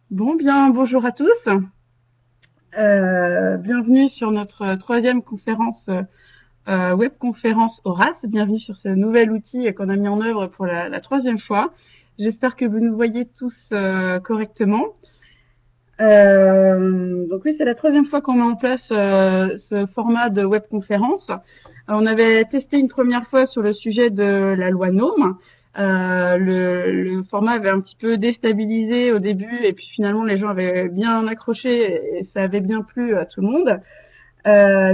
Bon, bien, bonjour à tous. Bienvenue sur notre troisième conférence, webconférence Horace. Bienvenue sur ce nouvel outil qu'on a mis en œuvre pour la troisième fois. J'espère que vous nous voyez tous correctement. Donc oui, c'est la troisième fois qu'on met en place ce format de webconférence. On avait testé une première fois sur le sujet de la loi NOM. Le format avait un petit peu déstabilisé au début et puis finalement les gens avaient bien accroché et ça avait bien plu à tout le monde.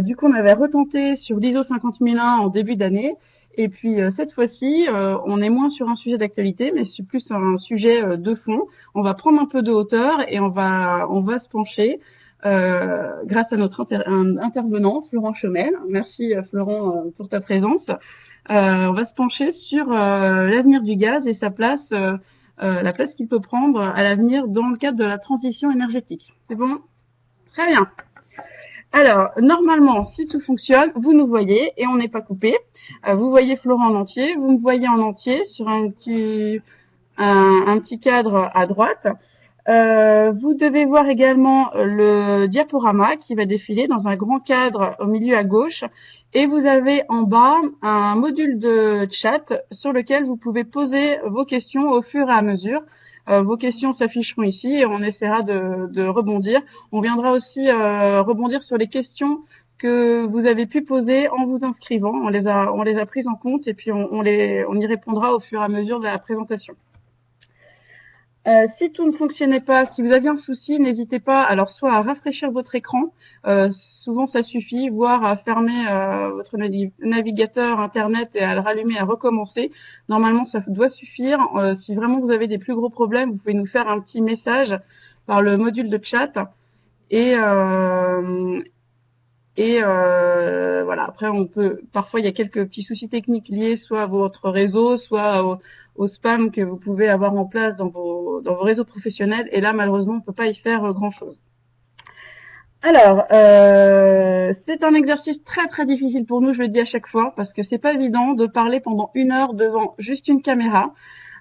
Du coup, on avait retenté sur l'ISO 50001 en début d'année. Et puis cette fois-ci, on est moins sur un sujet d'actualité, mais c'est plus un sujet de fond. On va prendre un peu de hauteur et on va se pencher grâce à notre intervenant, Florent Chomel. Merci Florent pour ta présence. On va se pencher sur l'avenir du gaz et sa place, la place qu'il peut prendre à l'avenir dans le cadre de la transition énergétique. C'est bon? Très bien. Alors, normalement, si tout fonctionne, vous nous voyez et on n'est pas coupé. Vous voyez Florent en entier, vous me voyez en entier sur un petit cadre à droite. Vous devez voir également le diaporama qui va défiler dans un grand cadre au milieu à gauche. Et vous avez en bas un module de chat sur lequel vous pouvez poser vos questions au fur et à mesure. Vos questions s'afficheront ici et on essaiera de rebondir. On viendra aussi rebondir sur les questions que vous avez pu poser en vous inscrivant. On les a prises en compte et puis on y répondra au fur et à mesure de la présentation. Si tout ne fonctionnait pas, si vous aviez un souci, n'hésitez pas alors soit à rafraîchir votre écran, souvent ça suffit, voire à fermer votre navigateur internet et à le rallumer et à recommencer. Normalement ça doit suffire. Si vraiment vous avez des plus gros problèmes, vous pouvez nous faire un petit message par le module de chat et voilà. Après, parfois, il y a quelques petits soucis techniques liés soit à votre réseau, soit au spam que vous pouvez avoir en place dans vos réseaux professionnels. Et là, malheureusement, on ne peut pas y faire grand-chose. Alors, c'est un exercice très très difficile pour nous, je le dis à chaque fois, parce que c'est pas évident de parler pendant 1 heure devant juste une caméra.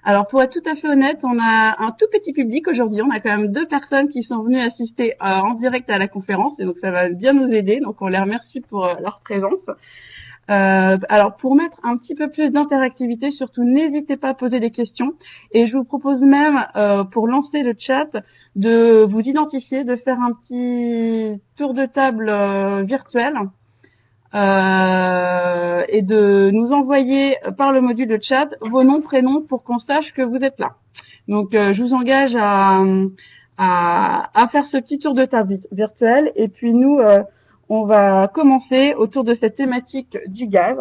Alors, pour être tout à fait honnête, on a un tout petit public aujourd'hui. On a quand même 2 personnes qui sont venues assister en direct à la conférence, et donc ça va bien nous aider. Donc, on les remercie pour leur présence. Alors, pour mettre un petit peu plus d'interactivité, surtout n'hésitez pas à poser des questions. Et je vous propose même, pour lancer le chat, de vous identifier, de faire un petit tour de table virtuel et de nous envoyer par le module de chat vos noms, prénoms pour qu'on sache que vous êtes là. Donc, je vous engage à faire ce petit tour de table virtuel et puis nous, on va commencer autour de cette thématique du gaz.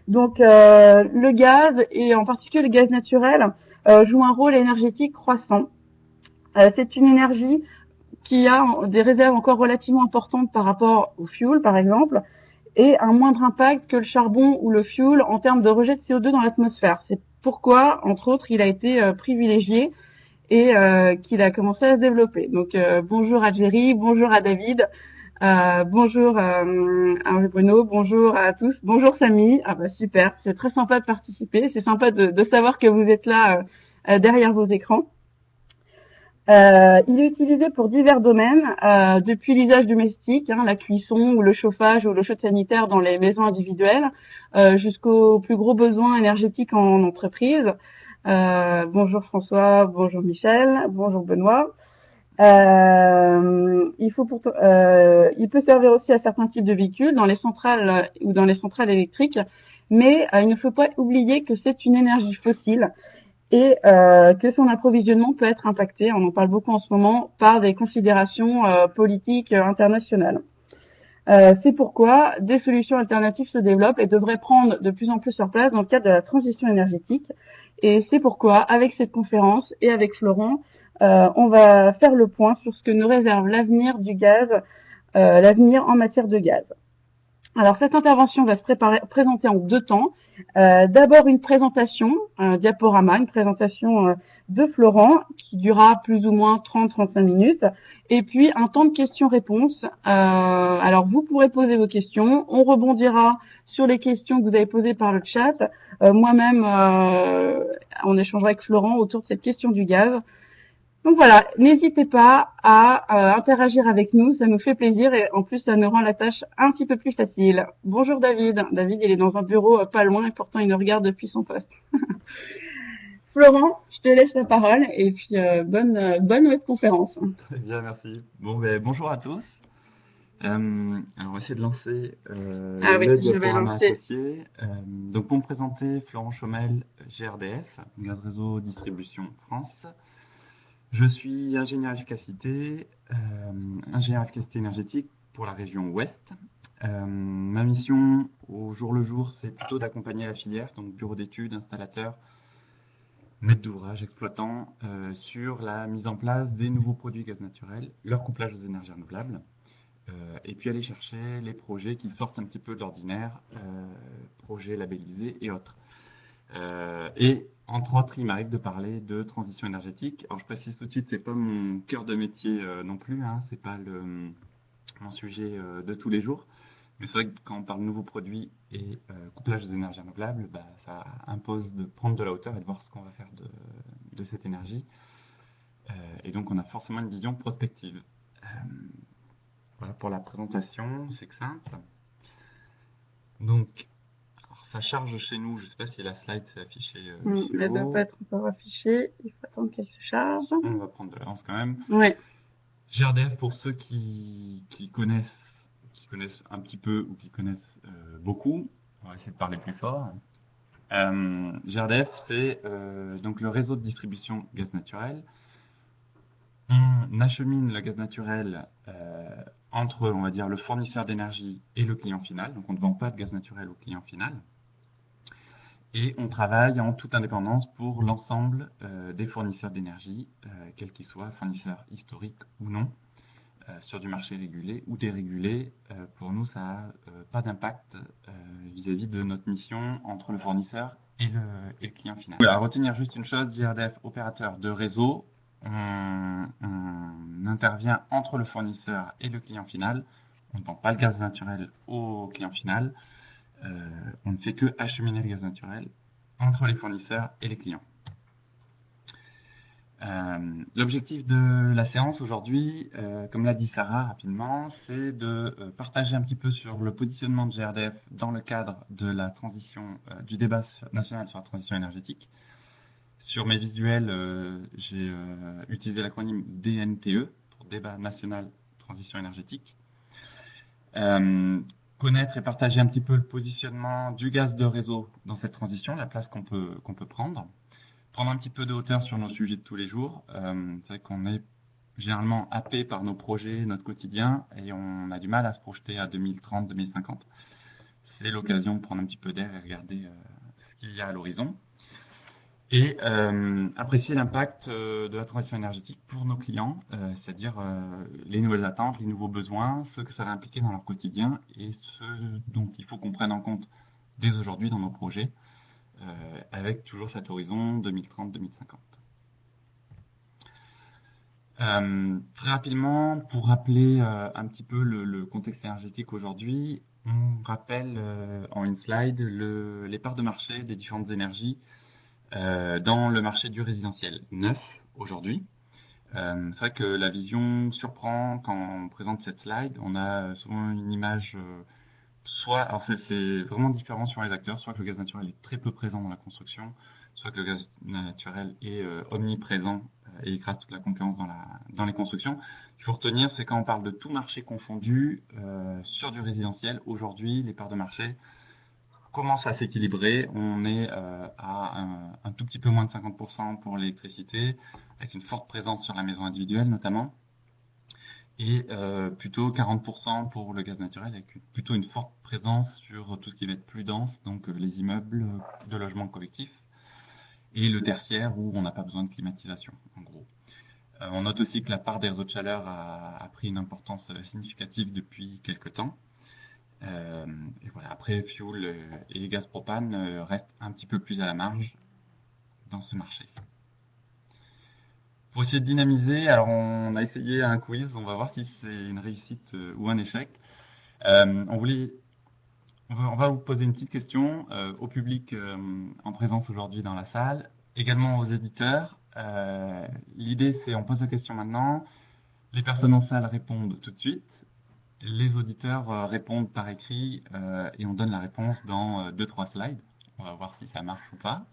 Donc, le gaz et en particulier le gaz naturel joue un rôle énergétique croissant. C'est une énergie qui a des réserves encore relativement importantes par rapport au fuel, par exemple, et un moindre impact que le charbon ou le fuel en termes de rejet de CO2 dans l'atmosphère. C'est pourquoi, entre autres, il a été privilégié et qu'il a commencé à se développer. Donc bonjour à Jerry, bonjour à David, bonjour à Bruno, bonjour à tous, bonjour Samy. Ah bah super, c'est très sympa de participer, c'est sympa de savoir que vous êtes là derrière vos écrans. Il est utilisé pour divers domaines, depuis l'usage domestique, la cuisson ou le chauffage ou le chaude sanitaire dans les maisons individuelles, jusqu'aux plus gros besoins énergétiques en entreprise. Bonjour François, bonjour Michel, bonjour Benoît. Il peut servir aussi à certains types de véhicules dans les centrales ou dans les centrales électriques, mais il ne faut pas oublier que c'est une énergie fossile et que son approvisionnement peut être impacté, on en parle beaucoup en ce moment, par des considérations politiques internationales. C'est pourquoi des solutions alternatives se développent et devraient prendre de plus en plus leur place dans le cadre de la transition énergétique. Et c'est pourquoi, avec cette conférence et avec Florent, on va faire le point sur ce que nous réserve l'avenir du gaz, l'avenir en matière de gaz. Alors, cette intervention va se présenter en 2 temps. D'abord, une présentation, un diaporama, une présentation de Florent qui durera plus ou moins 30-35 minutes. Et puis, un temps de questions-réponses. Alors, vous pourrez poser vos questions. On rebondira sur les questions que vous avez posées par le chat. Moi-même, on échangera avec Florent autour de cette question du gaz. Donc voilà, n'hésitez pas à interagir avec nous, ça nous fait plaisir et en plus ça nous rend la tâche un petit peu plus facile. Bonjour David. David, il est dans un bureau pas loin et pourtant il nous regarde depuis son poste. Florent, je te laisse la parole et puis bonne webconférence. Très bien, merci. Bon, bonjour à tous. Alors, on va essayer de lancer Ah oui, le je vais diaporama lancer. associé. Donc, pour me présenter, Florent Chaumel, GRDF, Gaz Réseau Distribution France. Je suis ingénieur efficacité, ingénieur efficacité énergétique pour la région Ouest. Ma mission au jour le jour, c'est plutôt d'accompagner la filière, donc bureau d'études, installateur, maître d'ouvrage, exploitant, sur la mise en place des nouveaux produits gaz naturel, leur couplage aux énergies renouvelables, et puis aller chercher les projets qui sortent un petit peu de l'ordinaire, projets labellisés et autres. Et entre autres, il m'arrive de parler de transition énergétique. Alors je précise tout de suite, c'est pas mon cœur de métier non plus, hein, c'est pas mon sujet de tous les jours. Mais c'est vrai que quand on parle de nouveaux produits et couplage des énergies renouvelables, bah, ça impose de prendre de la hauteur et de voir ce qu'on va faire de cette énergie. Et donc on a forcément une vision prospective. Voilà pour la présentation, c'est que simple. Donc, alors, ça charge chez nous, je ne sais pas si la slide s'est affichée chez Elle ne doit pas vous. être encore affichée, il faut attendre qu'elle se charge. On va prendre de l'avance quand même. Ouais. GRDF, pour ceux qui connaissent un petit peu ou qui connaissent beaucoup, on va essayer de parler plus fort. GRDF, c'est donc le réseau de distribution gaz naturel. On achemine le gaz naturel entre, on va dire, le fournisseur d'énergie et le client final. Donc, on ne vend pas de gaz naturel au client final. Et on travaille en toute indépendance pour l'ensemble des fournisseurs d'énergie, quels qu'ils soient, fournisseurs historiques ou non, sur du marché régulé ou dérégulé. Pour nous, ça n'a pas d'impact vis-à-vis de notre mission entre le fournisseur et le client final. Voilà, à retenir juste une chose, GRDF, opérateur de réseau, on intervient entre le fournisseur et le client final. On ne vend pas le gaz naturel au client final. On ne fait que acheminer le gaz naturel entre les fournisseurs et les clients. L'objectif de la séance aujourd'hui, comme l'a dit Sarah rapidement, c'est de partager un petit peu sur le positionnement de GRDF dans le cadre de la transition, du débat national sur la transition énergétique. Sur mes visuels, j'ai utilisé l'acronyme DNTE pour Débat national transition énergétique. Connaître et partager un petit peu le positionnement du gaz de réseau dans cette transition, la place qu'on peut prendre. Prendre un petit peu de hauteur sur nos sujets de tous les jours. C'est vrai qu'on est généralement happé par nos projets, notre quotidien, et on a du mal à se projeter à 2030, 2050. C'est l'occasion de prendre un petit peu d'air et regarder ce qu'il y a à l'horizon. Et apprécier l'impact de la transition énergétique pour nos clients, c'est-à-dire les nouvelles attentes, les nouveaux besoins, ce que ça va impliquer dans leur quotidien et ce dont il faut qu'on prenne en compte dès aujourd'hui dans nos projets, avec toujours cet horizon 2030-2050. Très rapidement, pour rappeler un petit peu le contexte énergétique aujourd'hui, on rappelle en une slide les parts de marché des différentes énergies dans le marché du résidentiel neuf aujourd'hui. C'est vrai que la vision surprend quand on présente cette slide. On a souvent une image, soit, alors c'est vraiment différent sur les acteurs, soit que le gaz naturel est très peu présent dans la construction, soit que le gaz naturel est omniprésent et écrase toute la concurrence dans les constructions. Ce qu'il faut retenir, c'est quand on parle de tout marché confondu, sur du résidentiel, aujourd'hui, les parts de marché commence à s'équilibrer. On est à un tout petit peu moins de 50% pour l'électricité, avec une forte présence sur la maison individuelle notamment, et plutôt 40% pour le gaz naturel, avec plutôt une forte présence sur tout ce qui va être plus dense, donc les immeubles de logement collectif, et le tertiaire où on n'a pas besoin de climatisation, en gros. On note aussi que la part des réseaux de chaleur a pris une importance significative depuis quelques temps. Et voilà. Après, fuel et gaz propane restent un petit peu plus à la marge dans ce marché. Pour essayer de dynamiser, alors on a essayé un quiz, on va voir si c'est une réussite ou un échec. On va vous poser une petite question au public en présence aujourd'hui dans la salle, également aux éditeurs L'idée, c'est on pose la question maintenant, les personnes en salle répondent tout de suite, les auditeurs répondent par écrit et on donne la réponse dans 2-3 slides. On va voir si ça marche ou pas.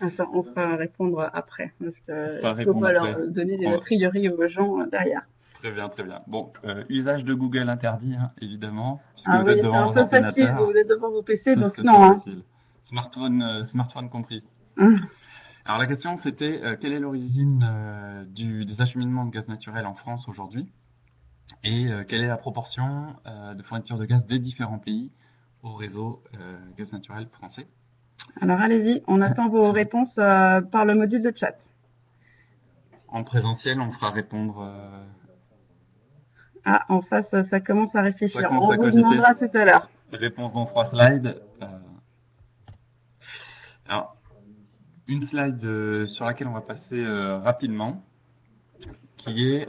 Enfin, on fera répondre après, parce On que va il faut répondre pas leur après. donner des a priori aux gens derrière. Très bien, très bien. Bon, usage de Google interdit, hein, évidemment, puisque Ah vous oui, êtes c'est devant un vos peu facile, ordinateurs. vous êtes devant vos PC, donc C'est non. Hein. facile. Smartphone compris. Hum. Alors la question c'était quelle est l'origine des acheminements de gaz naturel en France aujourd'hui et quelle est la proportion de fourniture de gaz des différents pays au réseau gaz naturel français? Alors allez-y, on attend vos réponses par le module de chat. En présentiel, on fera répondre. Ah, en face, ça commence à réfléchir. Ça commence On à vous cogiter. demandera tout à l'heure. Réponse dans 3 slides. Alors, une slide sur laquelle on va passer rapidement, qui est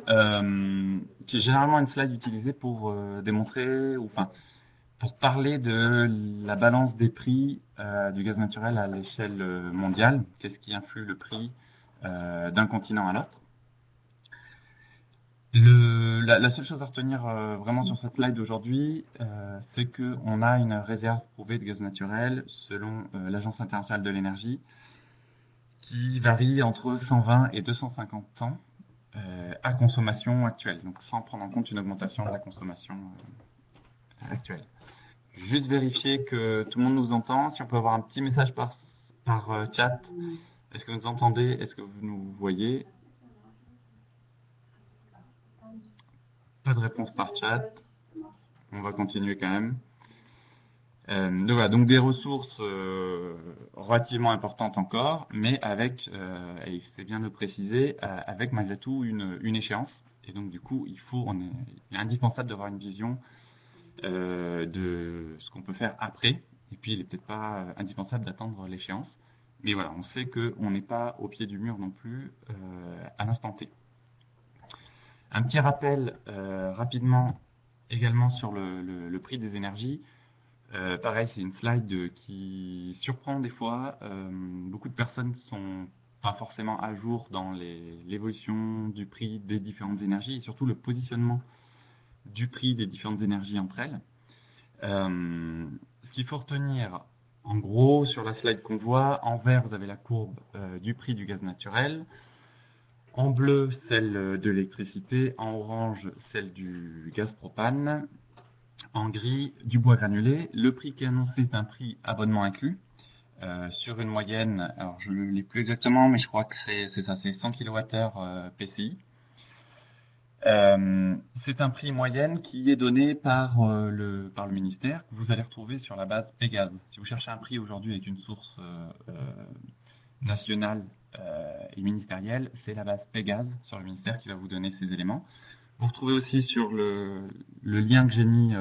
généralement une slide utilisée pour démontrer, ou enfin, pour parler de la balance des prix du gaz naturel à l'échelle mondiale. Qu'est-ce qui influe le prix d'un continent à l'autre? La seule chose à retenir vraiment sur cette slide aujourd'hui, c'est qu'on a une réserve prouvée de gaz naturel selon l'Agence internationale de l'énergie qui varie entre 120 et 250 ans à consommation actuelle, donc sans prendre en compte une augmentation de la consommation actuelle. Juste vérifier que tout le monde nous entend, si on peut avoir un petit message par chat. Est-ce que vous nous entendez? Est-ce que vous nous voyez? Pas de réponse par chat. On va continuer quand même. Donc voilà, donc des ressources relativement importantes encore, mais avec, et c'est bien de le préciser, avec malgré tout une échéance. Et donc du coup, il est indispensable d'avoir une vision de ce qu'on peut faire après. Et puis il n'est peut-être pas indispensable d'attendre l'échéance. Mais voilà, on sait qu'on n'est pas au pied du mur non plus à l'instant T. Un petit rappel rapidement également sur le prix des énergies. Pareil, c'est une slide qui surprend des fois. Beaucoup de personnes sont pas forcément à jour dans l'évolution du prix des différentes énergies et surtout le positionnement du prix des différentes énergies entre elles. Ce qu'il faut retenir, en gros, sur la slide qu'on voit, en vert, vous avez la courbe du prix du gaz naturel. En bleu, celle de l'électricité. En orange, celle du gaz propane. En gris, du bois granulé. Le prix qui est annoncé est un prix abonnement inclus. Sur une moyenne, alors je ne l'ai plus exactement, mais je crois que c'est ça, c'est 100 kWh PCI. C'est un prix moyenne qui est donné par le ministère, que vous allez retrouver sur la base Pégase. Si vous cherchez un prix aujourd'hui avec une source nationale et ministérielle, c'est la base Pégase sur le ministère qui va vous donner ces éléments. Vous retrouvez aussi sur le lien que j'ai mis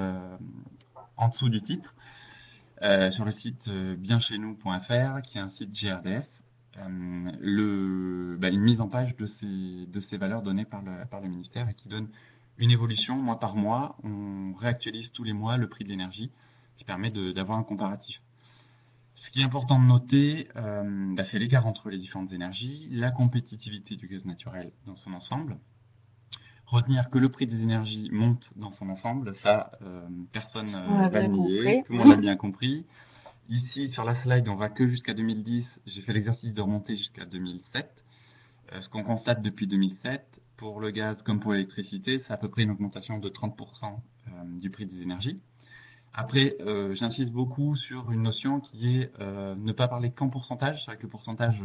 en dessous du titre, sur le site biencheznous.fr, qui est un site GRDF, une mise en page de ces valeurs données par le ministère et qui donne une évolution mois par mois. On réactualise tous les mois le prix de l'énergie, ce qui permet d'avoir un comparatif. Ce qui est important de noter, c'est l'écart entre les différentes énergies, la compétitivité du gaz naturel dans son ensemble. Retenir que le prix des énergies monte dans son ensemble, ça, personne va le nier, tout le monde l'a bien compris. Ici, sur la slide, on va que jusqu'à 2010. J'ai fait l'exercice de remonter jusqu'à 2007. Ce qu'on constate depuis 2007, pour le gaz comme pour l'électricité, c'est à peu près une augmentation de 30% du prix des énergies. Après, j'insiste beaucoup sur une notion qui est ne pas parler qu'en pourcentage. C'est vrai que le pourcentage,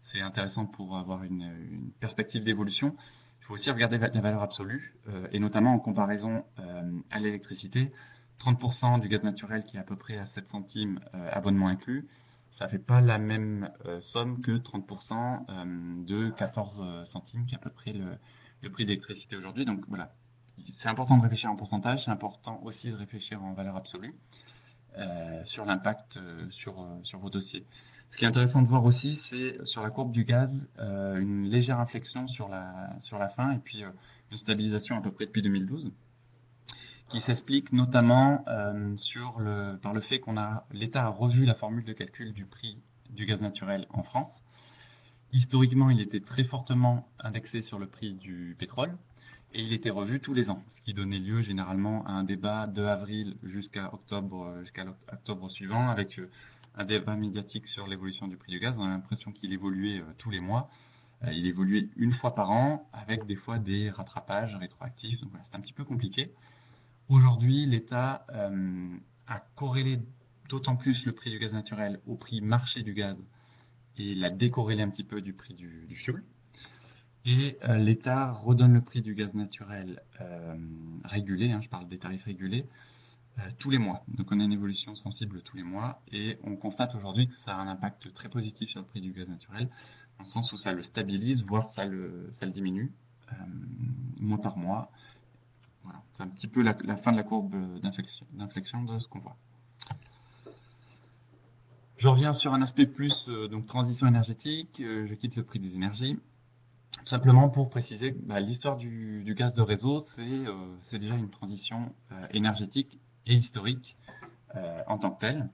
c'est intéressant pour avoir une perspective d'évolution. Il faut aussi regarder la valeur absolue, et notamment en comparaison à l'électricité. 30% du gaz naturel qui est à peu près à 7 centimes abonnement inclus, ça fait pas la même somme que 30% de 14 centimes qui est à peu près le prix d'électricité aujourd'hui. Donc voilà, c'est important de réfléchir en pourcentage, c'est important aussi de réfléchir en valeur absolue sur l'impact sur vos dossiers. Ce qui est intéressant de voir aussi, c'est sur la courbe du gaz, une légère inflexion sur la fin et puis une stabilisation à peu près depuis 2012, qui s'explique notamment par le fait l'État a revu la formule de calcul du prix du gaz naturel en France. Historiquement, il était très fortement indexé sur le prix du pétrole et il était revu tous les ans, ce qui donnait lieu généralement à un débat de avril jusqu'à octobre suivant, avec un débat médiatique sur l'évolution du prix du gaz. On a l'impression qu'il évoluait tous les mois. Il évoluait une fois par an, avec des fois des rattrapages rétroactifs. Donc voilà, c'est un petit peu compliqué. Aujourd'hui, l'État a corrélé d'autant plus le prix du gaz naturel au prix marché du gaz et l'a décorrélé un petit peu du prix du fioul. Et l'État redonne le prix du gaz naturel régulé, je parle des tarifs régulés, tous les mois. Donc on a une évolution sensible tous les mois et on constate aujourd'hui que ça a un impact très positif sur le prix du gaz naturel, dans le sens où ça le stabilise, voire ça le diminue, mois par mois. Voilà. C'est un petit peu la fin de la courbe d'inflexion de ce qu'on voit. Je reviens sur un aspect plus donc transition énergétique, je quitte le prix des énergies. Simplement pour préciser que l'histoire du gaz de réseau, c'est déjà une transition énergétique et historique en tant que telle,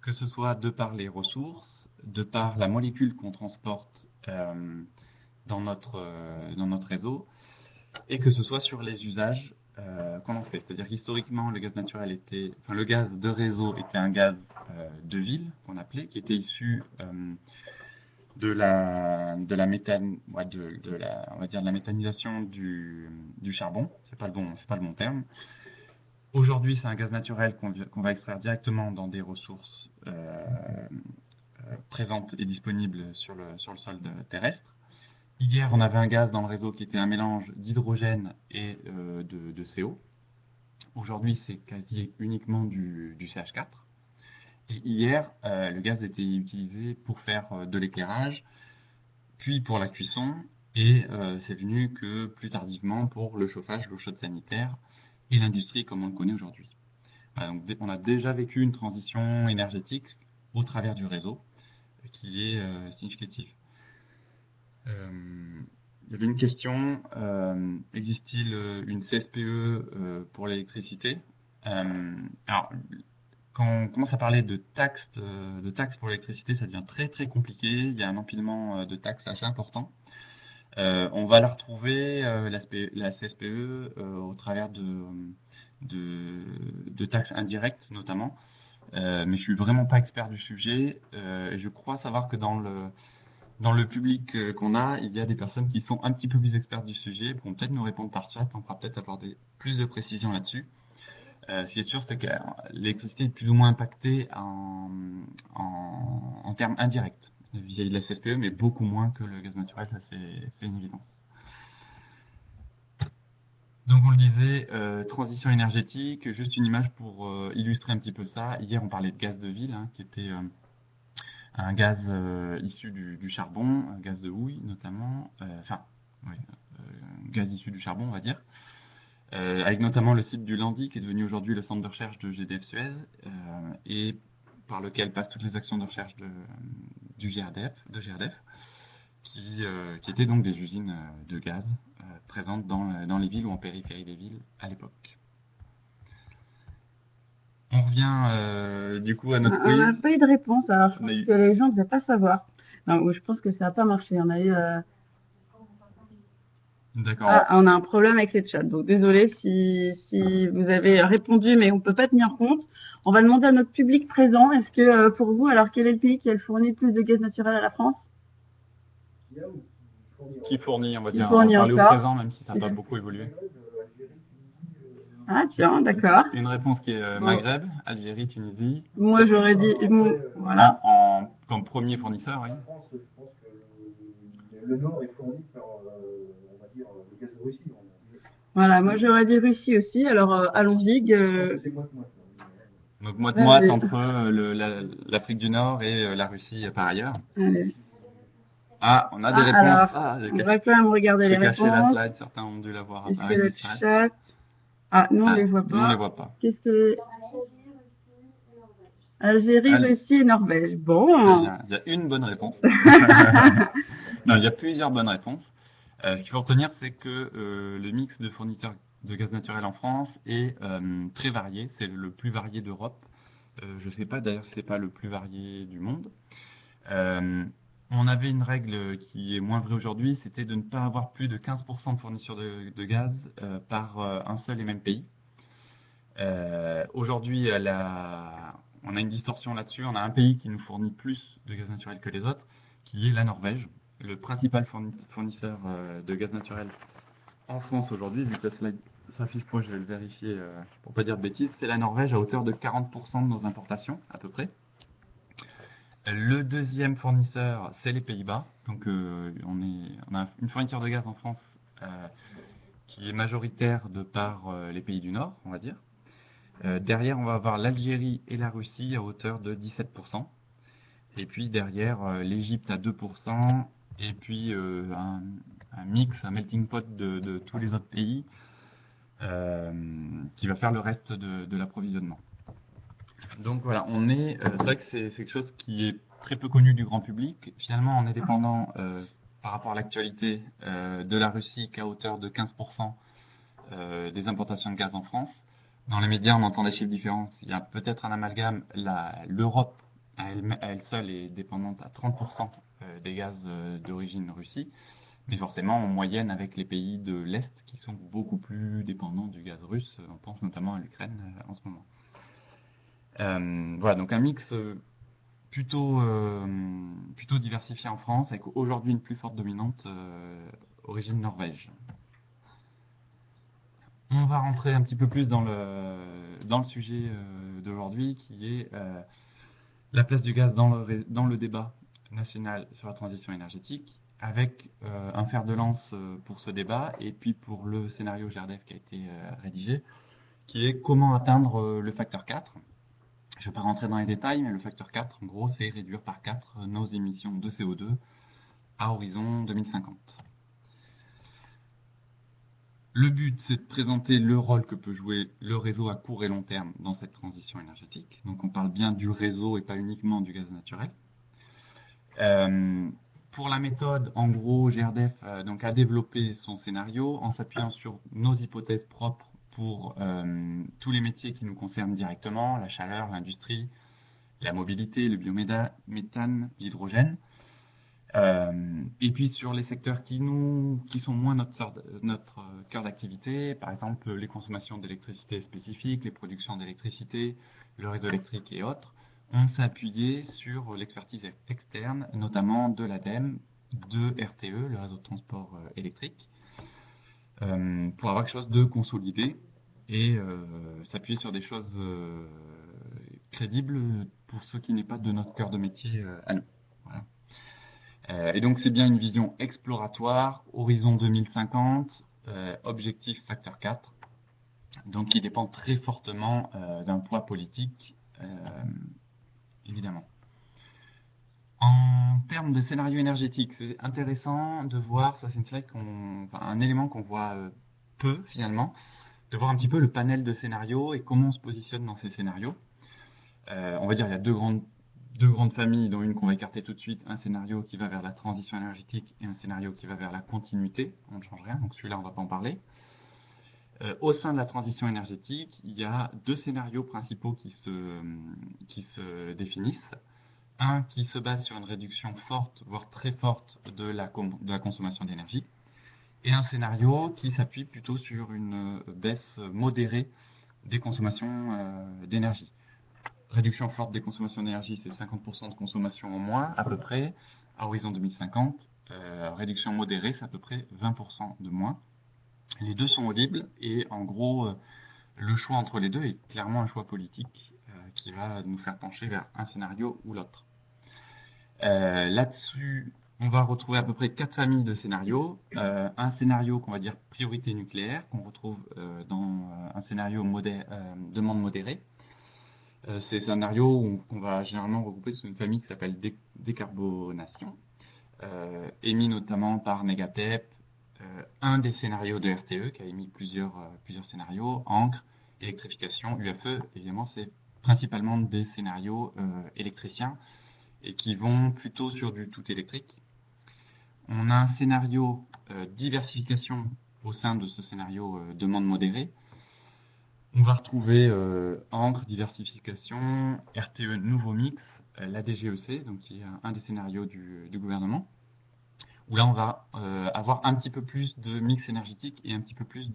que ce soit de par les ressources, de par la molécule qu'on transporte dans notre réseau, et que ce soit sur les usages qu'on en fait. C'est-à-dire qu'historiquement, le gaz de réseau était un gaz de ville, qu'on appelait, qui était issu de la on va dire de la méthanisation du charbon. C'est pas le bon terme. Aujourd'hui, c'est un gaz naturel qu'on va extraire directement dans des ressources présentes et disponibles sur le sol terrestre. Hier, on avait un gaz dans le réseau qui était un mélange d'hydrogène et de CO. Aujourd'hui, c'est quasi uniquement du CH4. Et hier, le gaz était utilisé pour faire de l'éclairage, puis pour la cuisson, et c'est venu que plus tardivement pour le chauffage, l'eau chaude sanitaire et l'industrie comme on le connaît aujourd'hui. Voilà, donc on a déjà vécu une transition énergétique au travers du réseau qui est significative. Il y avait une question, existe-t-il une CSPE pour l'électricité? Alors, quand on commence à parler de taxes pour l'électricité, ça devient très très compliqué. Il y a un empilement de taxes assez important. On va la retrouver, la CSPE, au travers de taxes indirectes notamment. Mais je suis vraiment pas expert du sujet. Et je crois savoir que dans le public qu'on a, il y a des personnes qui sont un petit peu plus expertes du sujet, pourront peut-être nous répondre par chat, on pourra peut-être apporter plus de précision là-dessus. Ce qui est sûr, c'est que l'électricité est plus ou moins impactée en termes indirects via la CSPE, mais beaucoup moins que le gaz naturel, ça c'est une évidence. Donc on le disait, transition énergétique, juste une image pour illustrer un petit peu ça. Hier on parlait de gaz de ville, qui était un gaz issu du charbon, un gaz de houille notamment, gaz issu du charbon on va dire. Avec notamment le site du Landy qui est devenu aujourd'hui le centre de recherche de GDF Suez et par lequel passent toutes les actions de recherche de GRDF, qui étaient donc des usines de gaz présentes dans les villes ou en périphérie des villes à l'époque. On revient du coup à notre quiz. On n'a pas eu de réponse, alors je pense que les gens ne devaient pas savoir. Non, je pense que ça n'a pas marché. On a eu... D'accord. On a un problème avec cette chat. Donc désolé si vous avez répondu, mais on peut pas tenir compte. On va demander à notre public présent. Est-ce que pour vous, alors quel est le pays qui a fourni plus de gaz naturel à la France? Qui fournit, on va dire. On va parler au présent, même si ça n'a pas beaucoup évolué. Ah tiens, d'accord. Une réponse qui est Maghreb, Algérie, Tunisie. Moi j'aurais dit voilà. Comme premier fournisseur, oui. En France, je pense que le Nord est fourni par, on va dire, le gaz de Russie. Voilà, moi j'aurais dit Russie aussi. Alors allons-y. C'est moite-moite. Donc moite-moite entre l'Afrique du Nord et la Russie par ailleurs. Allez. Ah, on a des réponses. Alors, on va quand même regarder les réponses. La slide, certains ont dû la voir apparaître. Est-ce que le chat... Ah, nous on les voit pas. Nous on les voit pas. Qu'est-ce que... Algérie, Russie et Norvège. Bon. Il y a une bonne réponse. Non, il y a plusieurs bonnes réponses. Ce qu'il faut retenir, c'est que le mix de fournisseurs de gaz naturel en France est très varié. C'est le plus varié d'Europe. Je ne sais pas d'ailleurs si c'est pas le plus varié du monde. on avait une règle qui est moins vraie aujourd'hui, c'était de ne pas avoir plus de 15% de fourniture de gaz par un seul et même pays. Aujourd'hui, on a une distorsion là-dessus. On a un pays qui nous fournit plus de gaz naturel que les autres, qui est la Norvège, le principal fournisseur de gaz naturel en France aujourd'hui. Vu que la slide s'affiche pas, je vais le vérifier pour pas dire de bêtises. C'est la Norvège à hauteur de 40% de nos importations, à peu près. Le deuxième fournisseur, c'est les Pays-Bas. Donc, on a une fourniture de gaz en France qui est majoritaire de par les pays du Nord, on va dire. Derrière, on va avoir l'Algérie et la Russie à hauteur de 17%. Et puis derrière, l'Égypte à 2%. Et puis un mix, un melting pot de tous les autres pays qui va faire le reste de l'approvisionnement. Donc voilà, c'est vrai que c'est quelque chose qui est très peu connu du grand public. Finalement, on est dépendant par rapport à l'actualité de la Russie qu'à hauteur de 15% des importations de gaz en France. Dans les médias, on entend des chiffres différents. Il y a peut-être un amalgame. L'Europe, à elle seule, est dépendante à 30% des gaz d'origine Russie. Mais forcément, en moyenne, avec les pays de l'Est qui sont beaucoup plus dépendants du gaz russe. On pense notamment à l'Ukraine en ce moment. Voilà, donc un mix plutôt diversifié en France, avec aujourd'hui une plus forte dominante origine Norvège. On va rentrer un petit peu plus dans le sujet d'aujourd'hui, qui est la place du gaz dans le débat national sur la transition énergétique, avec un fer de lance pour ce débat, et puis pour le scénario GRDF qui a été rédigé, qui est comment atteindre le facteur 4. Je ne vais pas rentrer dans les détails, mais le facteur 4, en gros, c'est réduire par 4 nos émissions de CO2 à horizon 2050. Le but, c'est de présenter le rôle que peut jouer le réseau à court et long terme dans cette transition énergétique. Donc on parle bien du réseau et pas uniquement du gaz naturel. Pour la méthode, en gros, GRDF donc, a développé son scénario en s'appuyant sur nos hypothèses propres pour tous les métiers qui nous concernent directement, la chaleur, l'industrie, la mobilité, le biométhane, l'hydrogène. Et puis sur les secteurs qui sont moins notre cœur d'activité, par exemple les consommations d'électricité spécifiques, les productions d'électricité, le réseau électrique et autres, on s'est appuyé sur l'expertise externe, notamment de l'ADEME, de RTE, le réseau de transport électrique, pour avoir quelque chose de consolidé et s'appuyer sur des choses crédibles pour ce qui n'est pas de notre cœur de métier à nous. Voilà. Et donc c'est bien une vision exploratoire, horizon 2050, objectif facteur 4, donc qui dépend très fortement d'un poids politique, évidemment. En termes de scénario énergétique, c'est intéressant de voir, ça c'est une slide un élément qu'on voit peu finalement, de voir un petit peu le panel de scénarios et comment on se positionne dans ces scénarios. On va dire il y a deux grandes familles, dont une qu'on va écarter tout de suite, un scénario qui va vers la transition énergétique et un scénario qui va vers la continuité, on ne change rien, donc celui-là on ne va pas en parler. Au sein de la transition énergétique, il y a deux scénarios principaux qui se définissent. Un qui se base sur une réduction forte, voire très forte de la consommation d'énergie, et un scénario qui s'appuie plutôt sur une baisse modérée des consommations d'énergie. Réduction forte des consommations d'énergie, c'est 50% de consommation en moins, à peu près, à horizon 2050. Réduction modérée, c'est à peu près 20% de moins. Les deux sont audibles, et en gros, le choix entre les deux est clairement un choix politique qui va nous faire pencher vers un scénario ou l'autre. Là-dessus, on va retrouver à peu près 4 familles de scénarios. Un scénario qu'on va dire priorité nucléaire, qu'on retrouve dans un scénario demande modérée. C'est un scénario qu'on va généralement regrouper sous une famille qui s'appelle décarbonation, émis notamment par Négatep, un des scénarios de RTE qui a émis plusieurs scénarios, encre, électrification, UFE. Évidemment, c'est principalement des scénarios électriciens et qui vont plutôt sur du tout électrique. On a un scénario diversification au sein de ce scénario demande modérée. On va retrouver encre, diversification, RTE nouveau mix la DGEC, donc qui est un des scénarios du gouvernement, où là on va avoir un petit peu plus de mix énergétique et un petit peu plus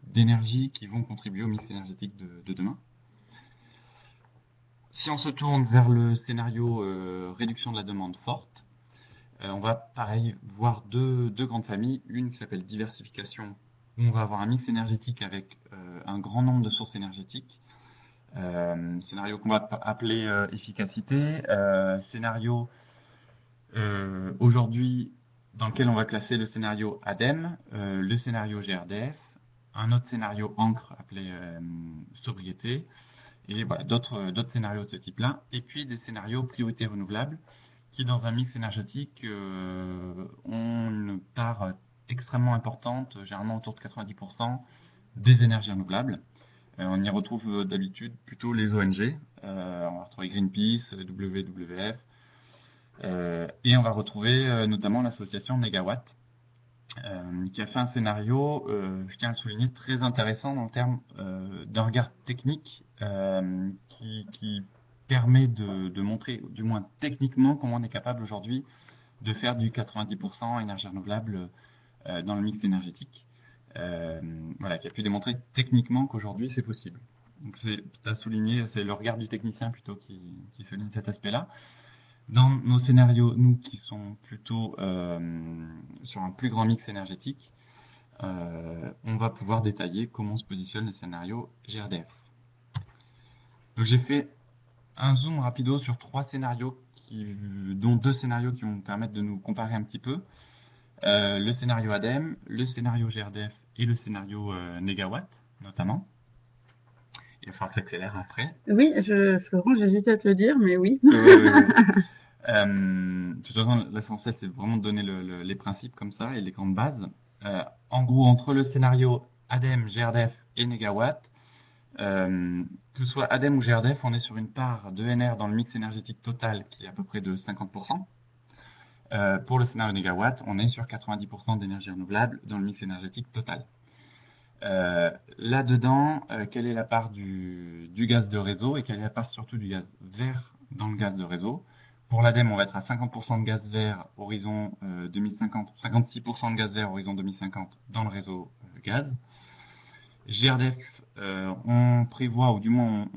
d'énergie qui vont contribuer au mix énergétique de demain. Si on se tourne vers le scénario réduction de la demande forte, on va pareil voir deux grandes familles, une qui s'appelle diversification, où on va avoir un mix énergétique avec un grand nombre de sources énergétiques, scénario qu'on va appeler efficacité, scénario aujourd'hui dans lequel on va classer le scénario ADEME, le scénario GRDF, un autre scénario encre appelé sobriété, et voilà, d'autres scénarios de ce type-là, et puis des scénarios priorité renouvelable, qui dans un mix énergétique ont une part extrêmement importante, généralement autour de 90%, des énergies renouvelables. On y retrouve d'habitude plutôt les ONG, on va retrouver Greenpeace, WWF, et on va retrouver notamment l'association Negawatt, qui a fait un scénario, je tiens à le souligner, très intéressant dans le terme d'un regard technique qui permet de montrer, du moins techniquement, comment on est capable aujourd'hui de faire du 90% énergie renouvelable dans le mix énergétique. Voilà, qui a pu démontrer techniquement qu'aujourd'hui c'est possible. Donc c'est à souligner, c'est le regard du technicien plutôt qui souligne cet aspect-là. Dans nos scénarios, nous qui sont plutôt sur un plus grand mix énergétique, on va pouvoir détailler comment se positionne le scénario GRDF. Donc j'ai fait un zoom rapido sur trois scénarios, dont deux scénarios qui vont nous permettre de nous comparer un petit peu. Le scénario ADEME, le scénario GRDF et le scénario Negawatt, notamment. Il va falloir que j'accélère après. Oui, Florent, j'hésitais à te le dire, mais oui. De toute façon, l'essentiel, c'est vraiment de donner les principes comme ça et les grandes bases. En gros, entre le scénario ADEME, GRDF et Negawatt, que ce soit ADEME ou GRDF, on est sur une part de NR dans le mix énergétique total qui est à peu près de 50%. Pour le scénario Negawatt, on est sur 90% d'énergie renouvelable dans le mix énergétique total. Là-dedans, quelle est la part du gaz de réseau et quelle est la part surtout du gaz vert dans le gaz de réseau? Pour l'ADEME, on va être à 50% de gaz vert horizon 2050, 56% de gaz vert horizon 2050 dans le réseau gaz. GRDF, on prévoit, ou du moins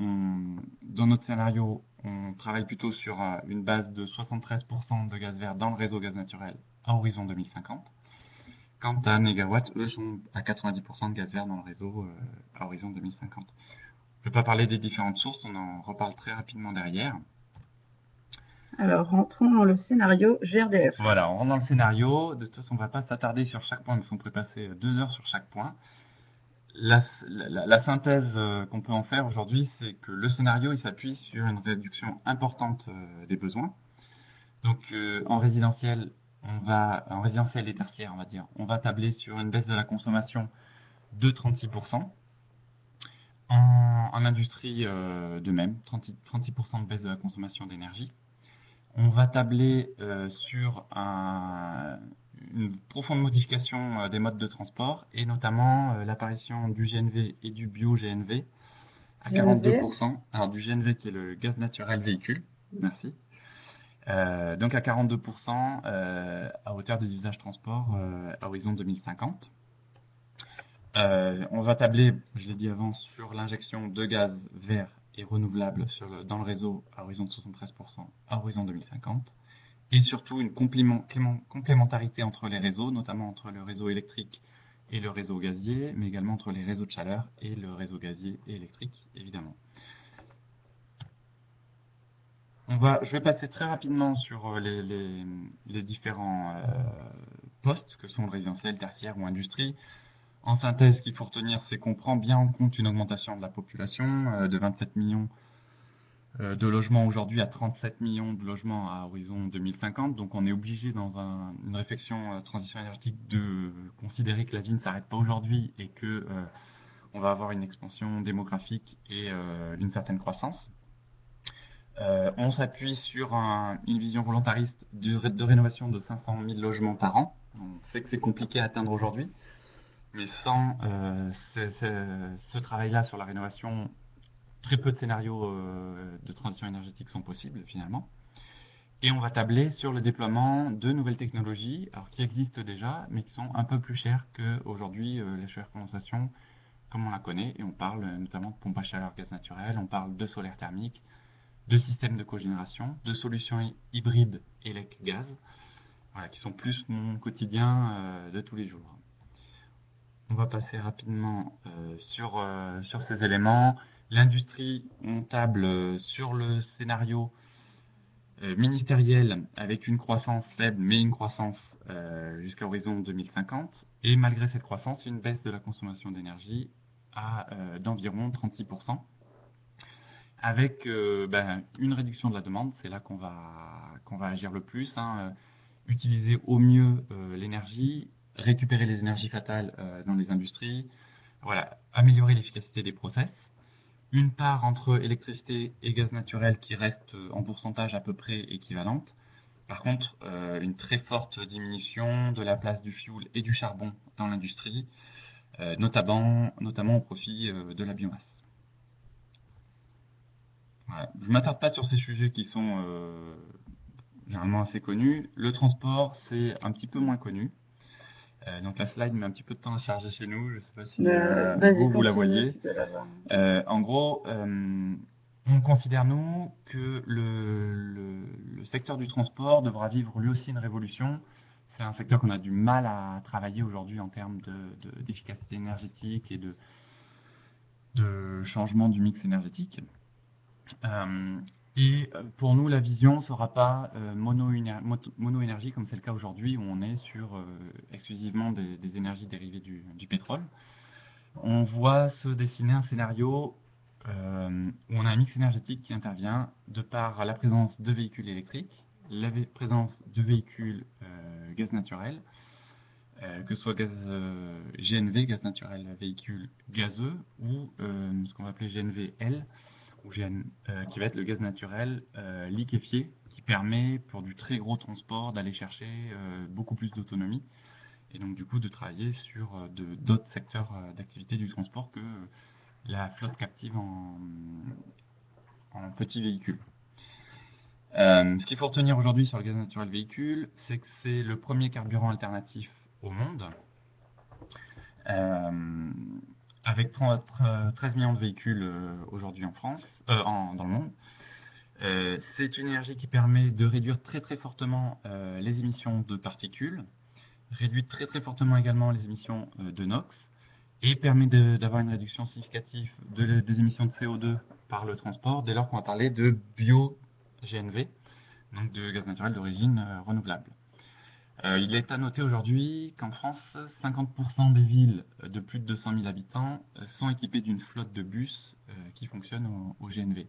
dans notre scénario, on travaille plutôt sur une base de 73% de gaz vert dans le réseau gaz naturel à horizon 2050. Quant à Negawatt, eux sont à 90% de gaz vert dans le réseau à horizon 2050. Je ne vais pas parler des différentes sources, on en reparle très rapidement derrière. Alors, rentrons dans le scénario GRDF. Voilà, on rentre dans le scénario. De toute façon, on ne va pas s'attarder sur chaque point, parce qu'on pourrait passer 2 heures sur chaque point. La synthèse qu'on peut en faire aujourd'hui, c'est que le scénario, il s'appuie sur une réduction importante des besoins. Donc, en résidentiel et tertiaire, on va dire, on va tabler sur une baisse de la consommation de 36%. En industrie, de même, 36% de baisse de la consommation d'énergie. On va tabler sur une profonde modification des modes de transport et notamment l'apparition du GNV et du bio-GNV à 42%. Alors du GNV qui est le gaz naturel véhicule, merci. Donc à 42% à hauteur des usages transport à horizon 2050. On va tabler, je l'ai dit avant, sur l'injection de gaz vert et renouvelable dans le réseau à horizon de 73% à horizon 2050. Et surtout une complémentarité entre les réseaux, notamment entre le réseau électrique et le réseau gazier, mais également entre les réseaux de chaleur et le réseau gazier et électrique, évidemment. Je vais passer très rapidement sur les différents postes que sont le résidentiel, tertiaire ou industrie. En synthèse, ce qu'il faut retenir, c'est qu'on prend bien en compte une augmentation de la population de 27 millions de logements aujourd'hui à 37 millions de logements à horizon 2050. Donc on est obligé dans une réflexion transition énergétique de considérer que la vie ne s'arrête pas aujourd'hui et que on va avoir une expansion démographique et une certaine croissance. On s'appuie sur une vision volontariste de rénovation de 500 000 logements par an. On sait que c'est compliqué à atteindre aujourd'hui, mais sans ce travail-là sur la rénovation très peu de scénarios de transition énergétique sont possibles finalement. Et on va tabler sur le déploiement de nouvelles technologies, alors qui existent déjà, mais qui sont un peu plus chères qu'aujourd'hui la chaleur condensation comme on la connaît. Et on parle notamment de pompe à chaleur gaz naturel, on parle de solaire thermique, de systèmes de cogénération, de solutions hybrides élec-gaz, voilà, qui sont plus mon quotidien de tous les jours. On va passer rapidement sur ces éléments. L'industrie, on table sur le scénario ministériel avec une croissance faible, mais une croissance jusqu'à horizon 2050. Et malgré cette croissance, une baisse de la consommation d'énergie d'environ 36%. Avec une réduction de la demande, c'est là qu'on va agir le plus, utiliser au mieux l'énergie, récupérer les énergies fatales dans les industries, voilà, améliorer l'efficacité des process. Une part entre électricité et gaz naturel qui reste en pourcentage à peu près équivalente. Par contre, une très forte diminution de la place du fioul et du charbon dans l'industrie, notamment au profit de la biomasse. Voilà. Je ne m'attarde pas sur ces sujets qui sont généralement assez connus. Le transport, c'est un petit peu moins connu. Donc la slide met un petit peu de temps à charger chez nous. Je ne sais pas si vous la voyez. En gros, on considère, nous, que le secteur du transport devra vivre lui aussi une révolution. C'est un secteur qu'on a du mal à travailler aujourd'hui en termes d'efficacité énergétique et de changement du mix énergétique. Et pour nous, la vision ne sera pas mono-énergie comme c'est le cas aujourd'hui, où on est sur exclusivement des énergies dérivées du pétrole. On voit se dessiner un scénario où on a un mix énergétique qui intervient de par la présence de véhicules électriques, la présence de véhicules gaz naturel, que ce soit gaz GNV, gaz naturel véhicule gazeux, ou ce qu'on va appeler GNVL, qui va être le gaz naturel liquéfié, qui permet pour du très gros transport d'aller chercher beaucoup plus d'autonomie, et donc du coup de travailler sur d'autres secteurs d'activité du transport que la flotte captive en petits véhicules. Ce qu'il faut retenir aujourd'hui sur le gaz naturel véhicule, c'est que c'est le premier carburant alternatif au monde, avec 13 millions de véhicules aujourd'hui en France, dans le monde. C'est une énergie qui permet de réduire très très fortement les émissions de particules, réduit très très fortement également les émissions de NOx, et permet d'avoir une réduction significative des émissions de CO2 par le transport, dès lors qu'on va parler de bio-GNV, donc de gaz naturel d'origine renouvelable. Il est à noter aujourd'hui qu'en France, 50% des villes de plus de 200 000 habitants sont équipées d'une flotte de bus qui fonctionne au GNV.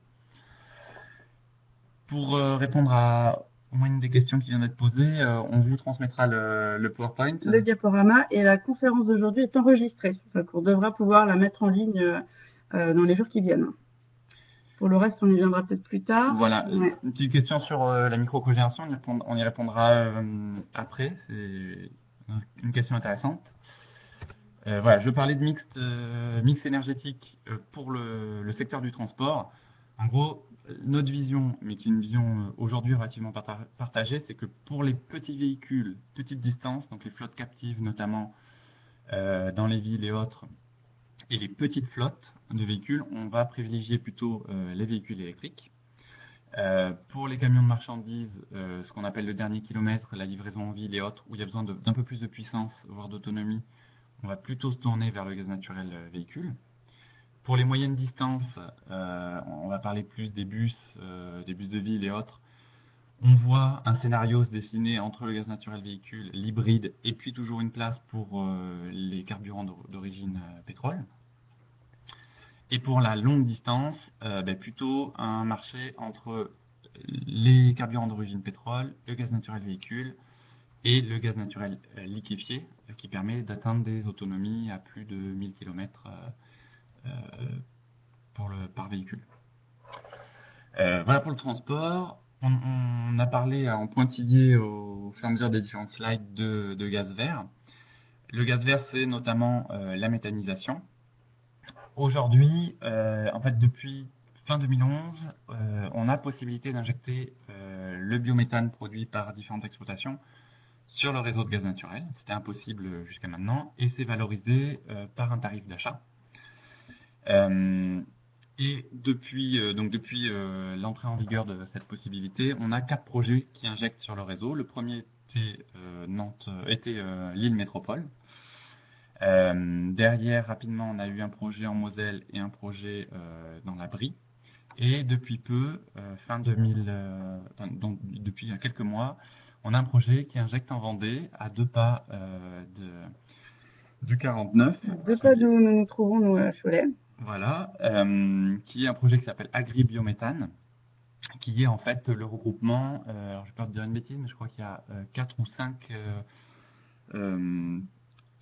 Pour répondre à au moins une des questions qui vient d'être posée, on vous transmettra le PowerPoint. Le diaporama, et la conférence d'aujourd'hui est enregistrée. Donc on devra pouvoir la mettre en ligne dans les jours qui viennent. Pour le reste, on y viendra peut-être plus tard. Voilà, ouais. Une petite question sur la micro-cogénération, on y répondra après, c'est une question intéressante. Voilà, je parlais de mix énergétique pour le secteur du transport. En gros, notre vision, mais qui est une vision aujourd'hui relativement partagée, c'est que pour les petits véhicules, petites distances, donc les flottes captives notamment dans les villes et autres, et les petites flottes de véhicules, on va privilégier plutôt les véhicules électriques. Pour les camions de marchandises, ce qu'on appelle le dernier kilomètre, la livraison en ville et autres, où il y a besoin d'un peu plus de puissance, voire d'autonomie, on va plutôt se tourner vers le gaz naturel véhicule. Pour les moyennes distances, on va parler plus des bus de ville et autres. On voit un scénario se dessiner entre le gaz naturel véhicule, l'hybride, et puis toujours une place pour les carburants d'origine pétrole. Et pour la longue distance, plutôt un marché entre les carburants d'origine pétrole, le gaz naturel véhicule et le gaz naturel liquéfié, qui permet d'atteindre des autonomies à plus de 1000 km par véhicule. Voilà pour le transport. On a parlé en pointillé au fur et à mesure des différentes slides de gaz vert. Le gaz vert, c'est notamment la méthanisation. Aujourd'hui, en fait, depuis fin 2011, on a possibilité d'injecter le biométhane produit par différentes exploitations sur le réseau de gaz naturel. C'était impossible jusqu'à maintenant et c'est valorisé par un tarif d'achat. Et depuis l'entrée en vigueur de cette possibilité, on a 4 projets qui injectent sur le réseau. Le premier était Lille Métropole. Derrière, rapidement, on a eu un projet en Moselle et un projet dans la Brie. Et depuis peu, donc depuis quelques mois, on a un projet qui injecte en Vendée, à 2 pas du 49. 2 pas d'où nous nous trouvons, nous, à Cholet. Voilà, qui est un projet qui s'appelle Agri-Biométhane, qui est en fait le regroupement, alors je vais pas te dire une bêtise, mais je crois qu'il y a 4 ou 5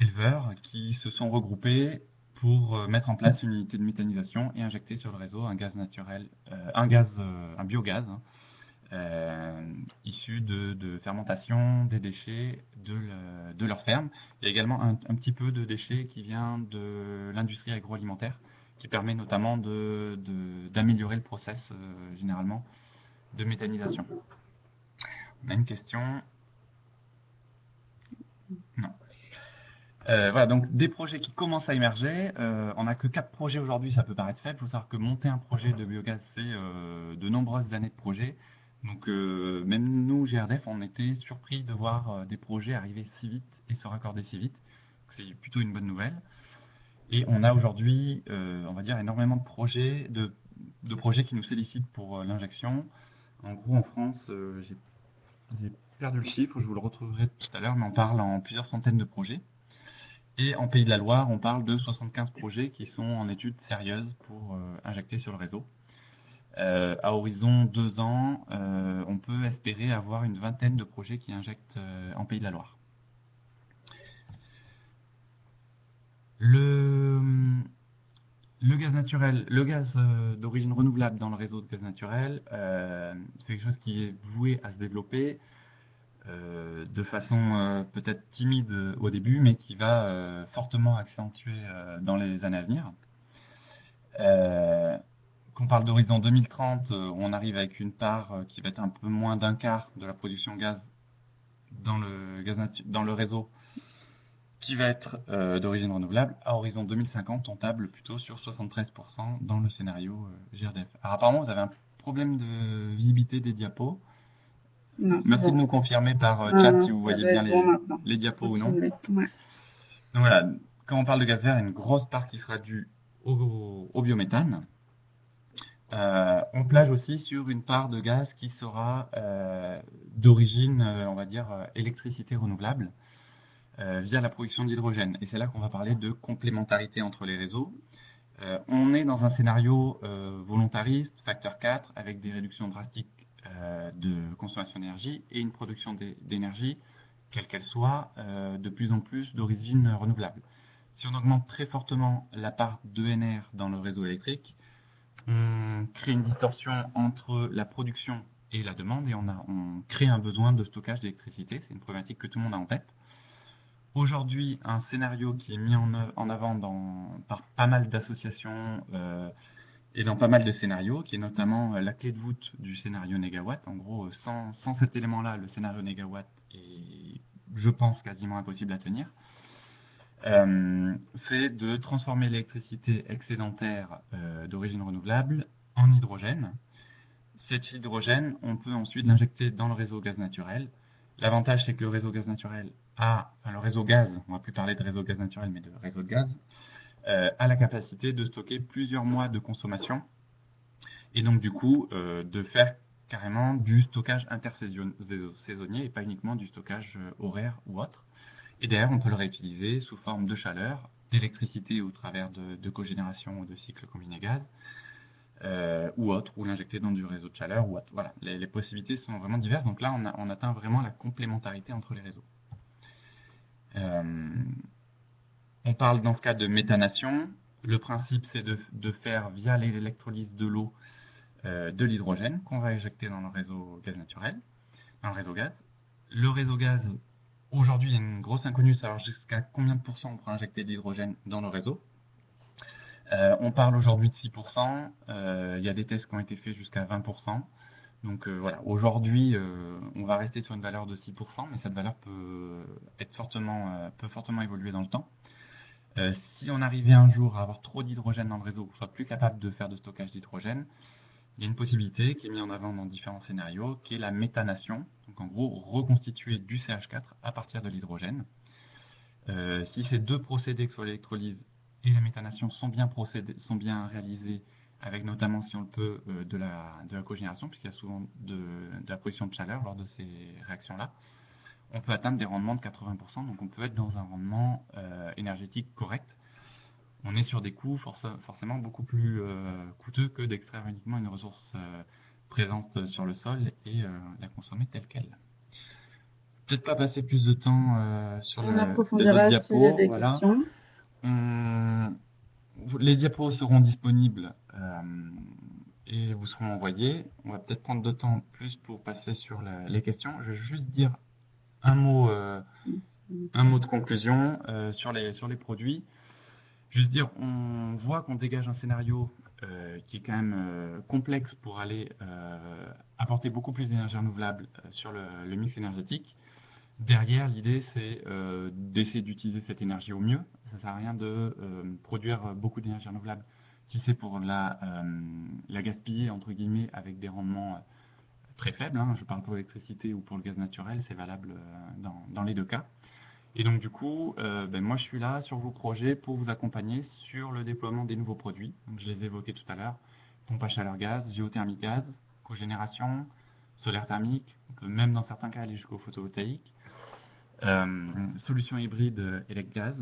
éleveurs qui se sont regroupés pour mettre en place une unité de méthanisation et injecter sur le réseau un gaz naturel, un biogaz, issu de fermentation des déchets de leur ferme. Il y a également un petit peu de déchets qui vient de l'industrie agroalimentaire, qui permet notamment d'améliorer le process généralement de méthanisation. On a une question? Non. Voilà, donc des projets qui commencent à émerger. On n'a que 4 projets aujourd'hui, ça peut paraître faible. Il faut savoir que monter un projet de biogaz, c'est de nombreuses années de projet. Donc même nous, GRDF, on était surpris de voir des projets arriver si vite et se raccorder si vite. C'est plutôt une bonne nouvelle. Et on a aujourd'hui, on va dire, énormément de projets qui nous sollicitent pour l'injection. En gros, en France, j'ai perdu le chiffre, je vous le retrouverai tout à l'heure, mais on parle en plusieurs centaines de projets. Et en Pays de la Loire, on parle de 75 projets qui sont en études sérieuses pour injecter sur le réseau. À horizon 2 ans, on peut espérer avoir une vingtaine de projets qui injectent en Pays de la Loire. Le gaz naturel, le gaz d'origine renouvelable dans le réseau de gaz naturel, c'est quelque chose qui est voué à se développer de façon peut-être timide au début, mais qui va fortement accentuer dans les années à venir. Qu'on parle d'horizon 2030, on arrive avec une part qui va être un peu moins d'un quart de la production gaz dans le réseau, qui va être d'origine renouvelable. À horizon 2050, on table plutôt sur 73% dans le scénario GRDF. Alors apparemment, vous avez un problème de visibilité des diapos. Non, Merci bon. de nous confirmer par chat si vous voyez bien les diapos ou non. Ouais. Donc voilà, quand on parle de gaz vert, il y a une grosse part qui sera due au biométhane. On plage aussi sur une part de gaz qui sera d'origine, on va dire, électricité renouvelable via la production d'hydrogène. Et c'est là qu'on va parler de complémentarité entre les réseaux. On est dans un scénario volontariste, facteur 4, avec des réductions drastiques de consommation d'énergie et une production d'énergie, quelle qu'elle soit, de plus en plus d'origine renouvelable. Si on augmente très fortement la part d'ENR dans le réseau électrique, on crée une distorsion entre la production et la demande et on crée un besoin de stockage d'électricité. C'est une problématique que tout le monde a en tête. Aujourd'hui, un scénario qui est mis en avant par pas mal d'associations et dans pas mal de scénarios, qui est notamment la clé de voûte du scénario négawatt. En gros, sans cet élément-là, le scénario négawatt est, je pense, quasiment impossible à tenir. C'est de transformer l'électricité excédentaire d'origine renouvelable en hydrogène. Cet hydrogène, on peut ensuite l'injecter dans le réseau gaz naturel. L'avantage, c'est que le réseau gaz naturel le réseau gaz, on va plus parler de réseau gaz naturel, mais de réseau de gaz, a la capacité de stocker plusieurs mois de consommation et donc du coup de faire carrément du stockage intersaisonnier et pas uniquement du stockage horaire ou autre. Et derrière, on peut le réutiliser sous forme de chaleur, d'électricité au travers de cogénération ou de cycle combiné gaz, ou autre, ou l'injecter dans du réseau de chaleur ou autre. Voilà, les possibilités sont vraiment diverses. Donc là, on atteint vraiment la complémentarité entre les réseaux. On parle dans ce cas de méthanation. Le principe, c'est de faire via l'électrolyse de l'eau de l'hydrogène qu'on va injecter dans le réseau gaz naturel, dans le réseau gaz. Le réseau gaz, aujourd'hui, il y a une grosse inconnue de savoir jusqu'à combien de pourcents on pourra injecter d'hydrogène dans le réseau. On parle aujourd'hui de 6%. Il y a des tests qui ont été faits jusqu'à 20%. Donc voilà, aujourd'hui, on va rester sur une valeur de 6%, mais cette valeur peut fortement évoluer dans le temps. Si on arrivait un jour à avoir trop d'hydrogène dans le réseau, qu'on soit plus capable de faire de stockage d'hydrogène, il y a une possibilité qui est mise en avant dans différents scénarios, qui est la méthanation. Donc en gros, reconstituer du CH4 à partir de l'hydrogène. Si ces deux procédés, que soit l'électrolyse et la méthanation, sont bien réalisés, avec notamment, si on le peut, de la cogénération, puisqu'il y a souvent de la production de chaleur lors de ces réactions-là, on peut atteindre des rendements de 80%, donc on peut être dans un rendement énergétique correct. On est sur des coûts forcément beaucoup plus coûteux que d'extraire uniquement une ressource présente sur le sol et la consommer telle qu'elle. Peut-être pas passer plus de temps sur On les approfondira autres s'il y a diapos. des Voilà. questions. Les diapos seront disponibles et vous seront envoyés. On va peut-être prendre de temps plus pour passer sur les questions. Je vais juste dire un mot de conclusion sur les produits. Juste dire, on voit qu'on dégage un scénario qui est quand même complexe pour aller apporter beaucoup plus d'énergie renouvelable sur le mix énergétique. Derrière, l'idée, c'est d'essayer d'utiliser cette énergie au mieux. Ça ne sert à rien de produire beaucoup d'énergie renouvelable si c'est pour la gaspiller, entre guillemets, avec des rendements très faibles. Hein. Je parle pour l'électricité ou pour le gaz naturel, c'est valable dans les deux cas. Et donc du coup, moi je suis là sur vos projets pour vous accompagner sur le déploiement des nouveaux produits. Donc, je les ai évoqués tout à l'heure, pompe à chaleur gaz, géothermie gaz, cogénération, solaire thermique, on peut même dans certains cas aller jusqu'au photovoltaïque, solution hybride élect-gaz.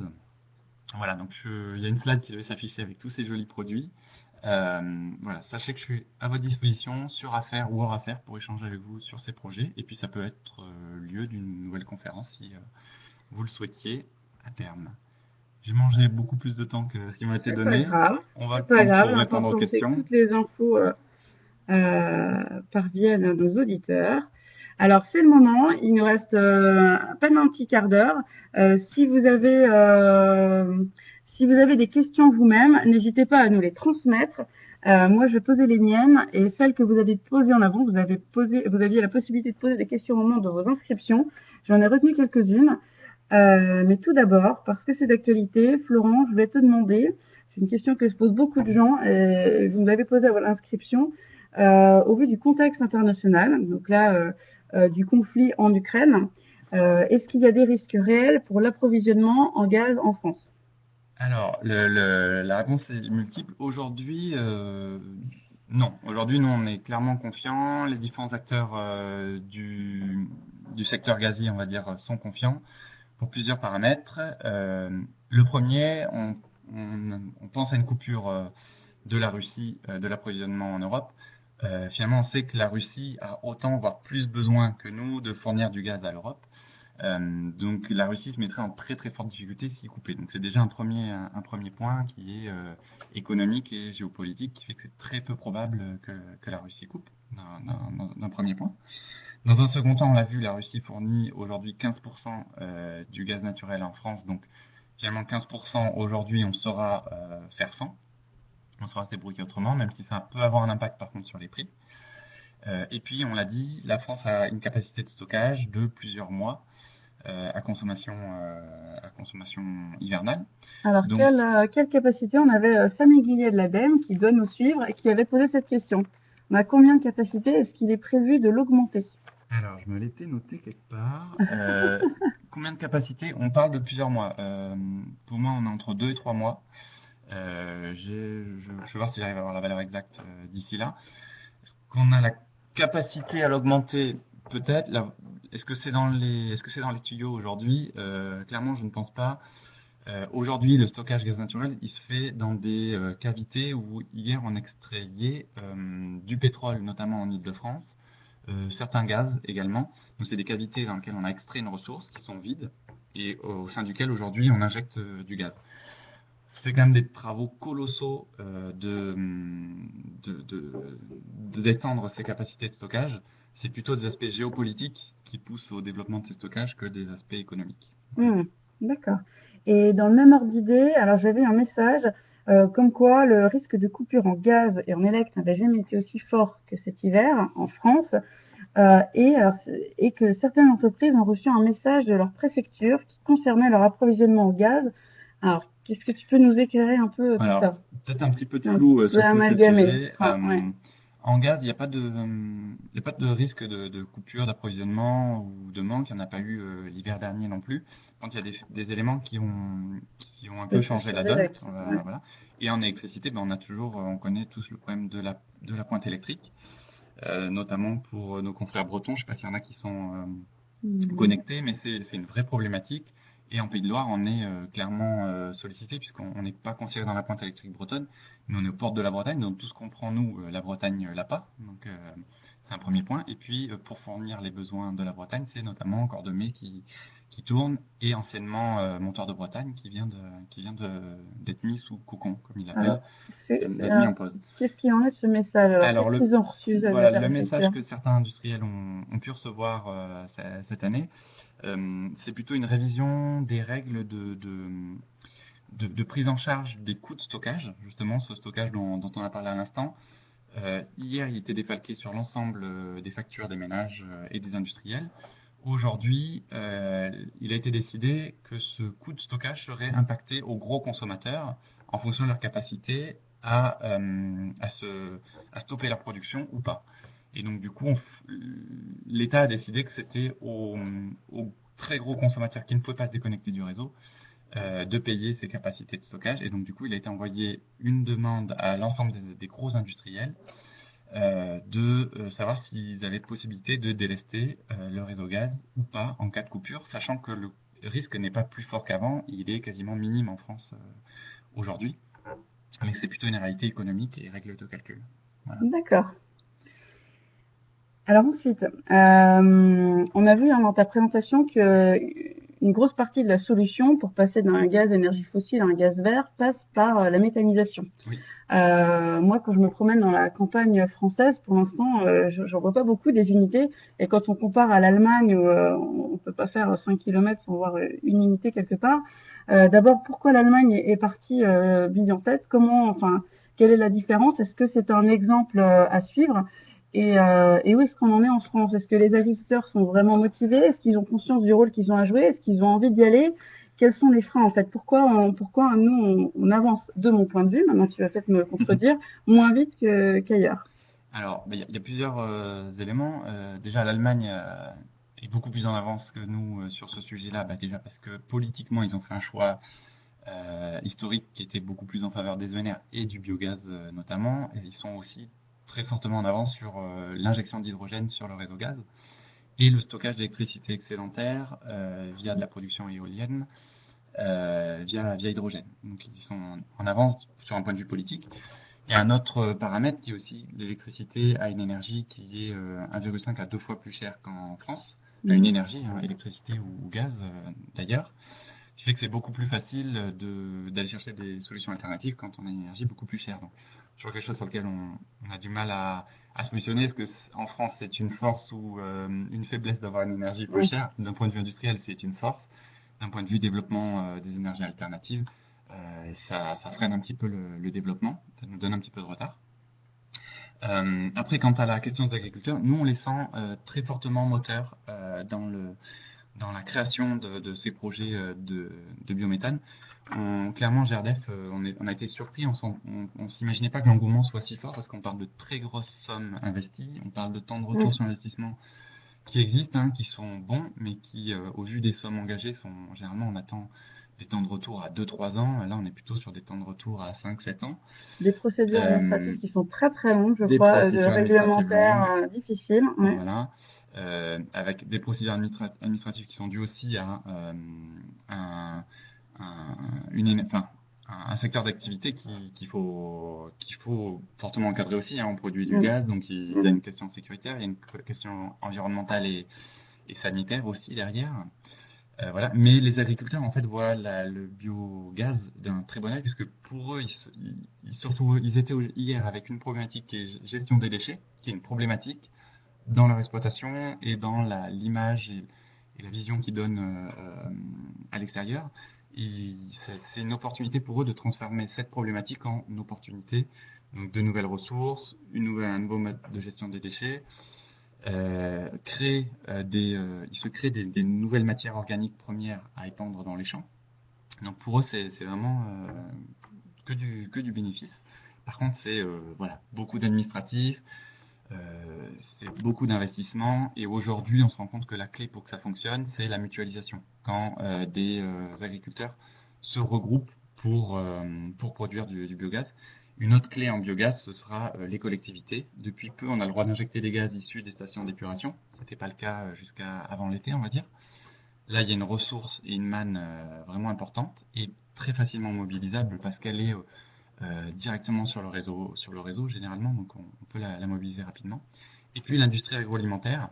Voilà, donc il y a une slide qui devait s'afficher avec tous ces jolis produits. Voilà, sachez que je suis à votre disposition sur Affaires ou hors Affaires pour échanger avec vous sur ces projets. Et puis ça peut être lieu d'une nouvelle conférence si vous le souhaitiez à terme. J'ai mangé beaucoup plus de temps que ce qui m'a été donné. On va le prendre pour répondre aux questions. Toutes les infos parviennent à nos auditeurs. Alors c'est le moment, il nous reste à peine un petit quart d'heure. Si vous avez des questions vous-même, n'hésitez pas à nous les transmettre. Moi, je vais poser les miennes et celles que vous avez posées en avant, vous aviez la possibilité de poser des questions au moment de vos inscriptions. J'en ai retenu quelques-unes. Mais tout d'abord, parce que c'est d'actualité, Florent, je vais te demander, c'est une question que se posent beaucoup de gens et vous me l'avez posée à l'inscription, au vu du contexte international, donc là, du conflit en Ukraine, est-ce qu'il y a des risques réels pour l'approvisionnement en gaz en France? Alors, la réponse est multiple. Aujourd'hui, non. Aujourd'hui, nous, on est clairement confiants. Les différents acteurs du secteur gazier, on va dire, sont confiants pour plusieurs paramètres. Le premier, on pense à une coupure de la Russie de l'approvisionnement en Europe. Finalement, on sait que la Russie a autant, voire plus besoin que nous de fournir du gaz à l'Europe. Donc la Russie se mettrait en très très forte difficulté s'y couper. Donc c'est déjà un premier point qui est économique et géopolitique, qui fait que c'est très peu probable que la Russie coupe, d'un premier point. Dans un second temps, on l'a vu, la Russie fournit aujourd'hui 15% du gaz naturel en France. Donc finalement 15% aujourd'hui, on saura faire sans. On saura se débrouiller autrement, même si ça peut avoir un impact par contre sur les prix. Et puis on l'a dit, la France a une capacité de stockage de plusieurs mois à consommation hivernale. Alors, donc, quelle capacité? On avait Samy Guillet de l'ADEME qui doit nous suivre et qui avait posé cette question. On a combien de capacité? Est-ce qu'il est prévu de l'augmenter? Alors, je me l'étais noté quelque part. Combien de capacité? On parle de plusieurs mois. Pour moi, on est entre 2 et 3 mois. Je vais voir si j'arrive à avoir la valeur exacte d'ici là. Est-ce qu'on a la capacité à l'augmenter? Peut-être. Est-ce que c'est dans les tuyaux aujourd'hui? Clairement, je ne pense pas. Aujourd'hui, le stockage gaz naturel, il se fait dans des cavités où hier on extrayait du pétrole, notamment en Île-de-France, certains gaz également. Donc c'est des cavités dans lesquelles on a extrait une ressource qui sont vides et au sein duquel aujourd'hui on injecte du gaz. C'est quand même des travaux colossaux d'étendre ces capacités de stockage. C'est plutôt des aspects géopolitiques qui poussent au développement de ces stockages que des aspects économiques. D'accord. Et dans le même ordre d'idée, alors j'avais un message comme quoi le risque de coupure en gaz et en élect n'avait jamais été aussi fort que cet hiver en France, et que certaines entreprises ont reçu un message de leur préfecture qui concernait leur approvisionnement en gaz. Alors, qu'est-ce que tu peux nous éclairer un peu tout Alors, ça? peut-être un petit peu de C'est un flou peu sur tous ces amalgamé. sujets. Ouais. En gaz, il y a pas de risque de coupure d'approvisionnement ou de manque. Il n'y en a pas eu l'hiver dernier non plus. Quand il y a des éléments qui ont un peu changé la donne, Ouais. voilà. Et en électricité, ben, on connaît tous le problème de la pointe électrique, notamment pour nos confrères bretons. Je ne sais pas s'il y en a qui sont connectés, mais c'est une vraie problématique. Et en Pays de Loire, on est clairement sollicité puisqu'on n'est pas considéré dans la pointe électrique bretonne, mais on est aux portes de la Bretagne, donc tout ce qu'on prend nous, la Bretagne l'a pas. Donc c'est un premier point. Et puis pour fournir les besoins de la Bretagne, c'est notamment Cordemais qui tourne et anciennement Montoire de Bretagne qui vient d'être mis sous cocon, comme il l'appelle, d'être mis en pause. Qu'est-ce qu'il en est de ce message? Alors, qu'est-ce qu'ils ont reçu de voilà, la le message préfecture? que certains industriels ont pu recevoir cette année, c'est plutôt une révision des règles de prise en charge des coûts de stockage, justement ce stockage dont on a parlé à l'instant. Hier, il était défalqué sur l'ensemble des factures des ménages et des industriels. Aujourd'hui, il a été décidé que ce coût de stockage serait impacté aux gros consommateurs en fonction de leur capacité à stopper leur production ou pas. Et donc, du coup, l'État a décidé que c'était aux très gros consommateurs qui ne pouvaient pas se déconnecter du réseau de payer ces capacités de stockage. Et donc, du coup, il a été envoyé une demande à l'ensemble des gros industriels de savoir s'ils avaient possibilité de délester le réseau gaz ou pas en cas de coupure, sachant que le risque n'est pas plus fort qu'avant, il est quasiment minime en France aujourd'hui, mais c'est plutôt une réalité économique et règle de calcul. Voilà. D'accord. Alors ensuite, on a vu dans ta présentation que une grosse partie de la solution pour passer d'un gaz énergie fossile à un gaz vert passe par la méthanisation. Oui. Moi, quand je me promène dans la campagne française, pour l'instant, j'en vois pas beaucoup des unités. Et quand on compare à l'Allemagne, où on peut pas faire 5 km sans voir une unité quelque part, d'abord, pourquoi l'Allemagne est partie bille en tête? Quelle est la différence? Est-ce que c'est un exemple à suivre? Et où est-ce qu'on en est en France? Est-ce que les agriculteurs sont vraiment motivés? Est-ce qu'ils ont conscience du rôle qu'ils ont à jouer? Est-ce qu'ils ont envie d'y aller? Quels sont les freins en fait? Pourquoi nous on avance, de mon point de vue, maintenant tu vas peut-être me contredire, moins vite qu'ailleurs? Alors, il y a plusieurs éléments. Déjà, l'Allemagne est beaucoup plus en avance que nous sur ce sujet-là, déjà parce que politiquement, ils ont fait un choix historique qui était beaucoup plus en faveur des ENR et du biogaz notamment. Et ils sont aussi très fortement en avance sur l'injection d'hydrogène sur le réseau gaz et le stockage d'électricité excédentaire via de la production éolienne via hydrogène. Donc ils sont en avance sur un point de vue politique. Il y a un autre paramètre qui est aussi l'électricité à une énergie qui est 1,5 à 2 fois plus chère qu'en France. Une énergie, électricité ou gaz d'ailleurs. Ce qui fait que c'est beaucoup plus facile d'aller chercher des solutions alternatives quand on a une énergie beaucoup plus chère. Donc, toujours quelque chose sur lequel on a du mal à se positionner. Est-ce que en France c'est une force ou une faiblesse d'avoir une énergie peu chère? D'un point de vue industriel, c'est une force. D'un point de vue développement des énergies alternatives, ça freine un petit peu le développement. Ça nous donne un petit peu de retard. Après, quant à la question des agriculteurs, nous on les sent très fortement moteurs dans la création de ces projets de biométhane. Clairement, GRDF, on a été surpris, on s'imaginait pas que l'engouement soit si fort parce qu'on parle de très grosses sommes investies, on parle de temps de retour sur investissement qui existent, qui sont bons, mais qui, au vu des sommes engagées, généralement on attend des temps de retour à 2-3 ans, là on est plutôt sur des temps de retour à 5-7 ans. Des procédures administratives qui sont très très longues, je crois, de réglementaires difficiles. Ouais. Voilà. Avec des procédures administratives qui sont dues aussi à un secteur d'activité qu'il faut fortement encadrer aussi. On produit du gaz, donc il y a une question sécuritaire, il y a une question environnementale et sanitaire aussi derrière. Voilà. Mais les agriculteurs en fait voient le biogaz d'un très bon œil puisque pour eux ils étaient hier avec une problématique qui est gestion des déchets, qui est une problématique dans leur exploitation et dans l'image et la vision qu'ils donnent à l'extérieur. C'est une opportunité pour eux de transformer cette problématique en une opportunité, donc de nouvelles ressources, un nouveau mode de gestion des déchets, ils se créent des nouvelles matières organiques premières à épandre dans les champs. Donc pour eux, c'est vraiment que du bénéfice. Par contre, c'est voilà, beaucoup d'administratifs, c'est beaucoup d'investissements, et aujourd'hui, on se rend compte que la clé pour que ça fonctionne, c'est la mutualisation. Quand des agriculteurs se regroupent pour produire du biogaz. Une autre clé en biogaz, ce sera les collectivités. Depuis peu, on a le droit d'injecter des gaz issus des stations d'épuration. Ce n'était pas le cas jusqu'à avant l'été, on va dire. Là, il y a une ressource et une manne vraiment importante et très facilement mobilisable parce qu'elle est directement sur le réseau généralement, donc on peut la mobiliser rapidement. Et puis l'industrie agroalimentaire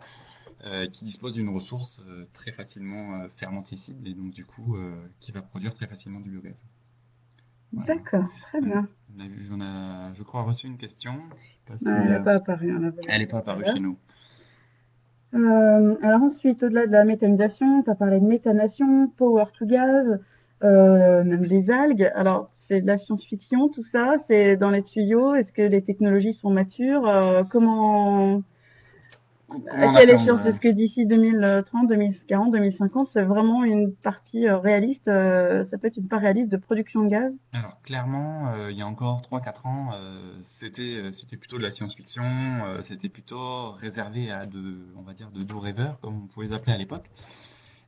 qui dispose d'une ressource très facilement fermentescible et donc du coup qui va produire très facilement du biogaz. Voilà. D'accord, très bien. On a, je crois, reçu une question. Je sais pas si, Elle n'a pas apparu. elle n'est pas apparue chez nous. Alors ensuite, au-delà de la méthanisation, tu as parlé de méthanation, power to gaz, même des algues. Alors, c'est de la science-fiction, tout ça, c'est dans les tuyaux. Est-ce que les technologies sont matures? À quelle échéance? Est-ce que d'ici 2030, 2040, 2050, c'est vraiment une partie réaliste, ça peut être une part réaliste de production de gaz? Alors, clairement, il y a encore 3-4 ans, c'était plutôt de la science-fiction, c'était plutôt réservé à on va dire, de doux rêveurs, comme on pouvait les appeler à l'époque.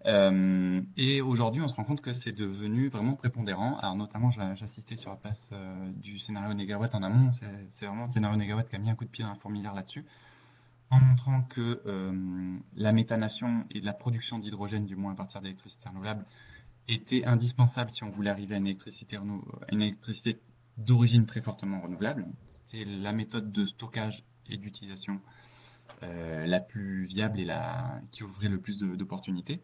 Et aujourd'hui, on se rend compte que c'est devenu vraiment prépondérant. Alors, notamment, j'assistais sur la place du scénario Négawatt en amont. C'est vraiment le scénario Négawatt qui a mis un coup de pied dans la fourmilière là-dessus, en montrant que la méthanation et la production d'hydrogène, du moins à partir d'électricité renouvelable, était indispensable si on voulait arriver à une électricité d'origine très fortement renouvelable. C'est la méthode de stockage et d'utilisation la plus viable et qui ouvrait le plus d'opportunités.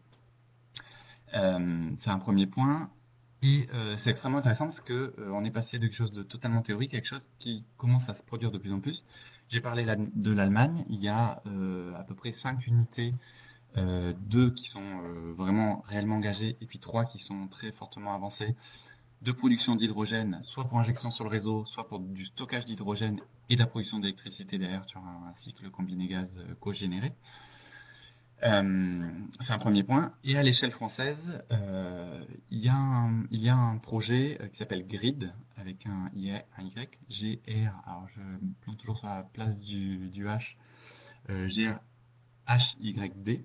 C'est un premier point. Et c'est extrêmement intéressant parce que on est passé de quelque chose de totalement théorique à quelque chose qui commence à se produire de plus en plus. J'ai parlé de l'Allemagne. Il y a à peu près 5 unités, 2 qui sont vraiment réellement engagées et puis 3 qui sont très fortement avancées de production d'hydrogène, soit pour injection sur le réseau, soit pour du stockage d'hydrogène et de la production d'électricité derrière sur un cycle combiné gaz cogénéré. C'est un premier point. Et à l'échelle française, il y a un projet qui s'appelle GRID, avec un Y, GR, alors je me plante toujours sur la place du H, GRHYD,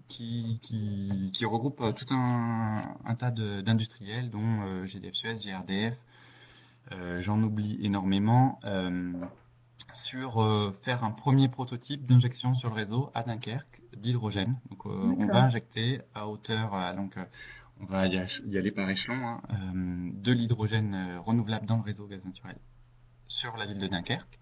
qui regroupe tout un tas d'industriels, dont GDF Suez, GRDF, j'en oublie énormément, sur faire un premier prototype d'injection sur le réseau à Dunkerque d'hydrogène. Donc on va injecter à hauteur, donc on va y aller par échelon, de l'hydrogène renouvelable dans le réseau gaz naturel sur la ville de Dunkerque.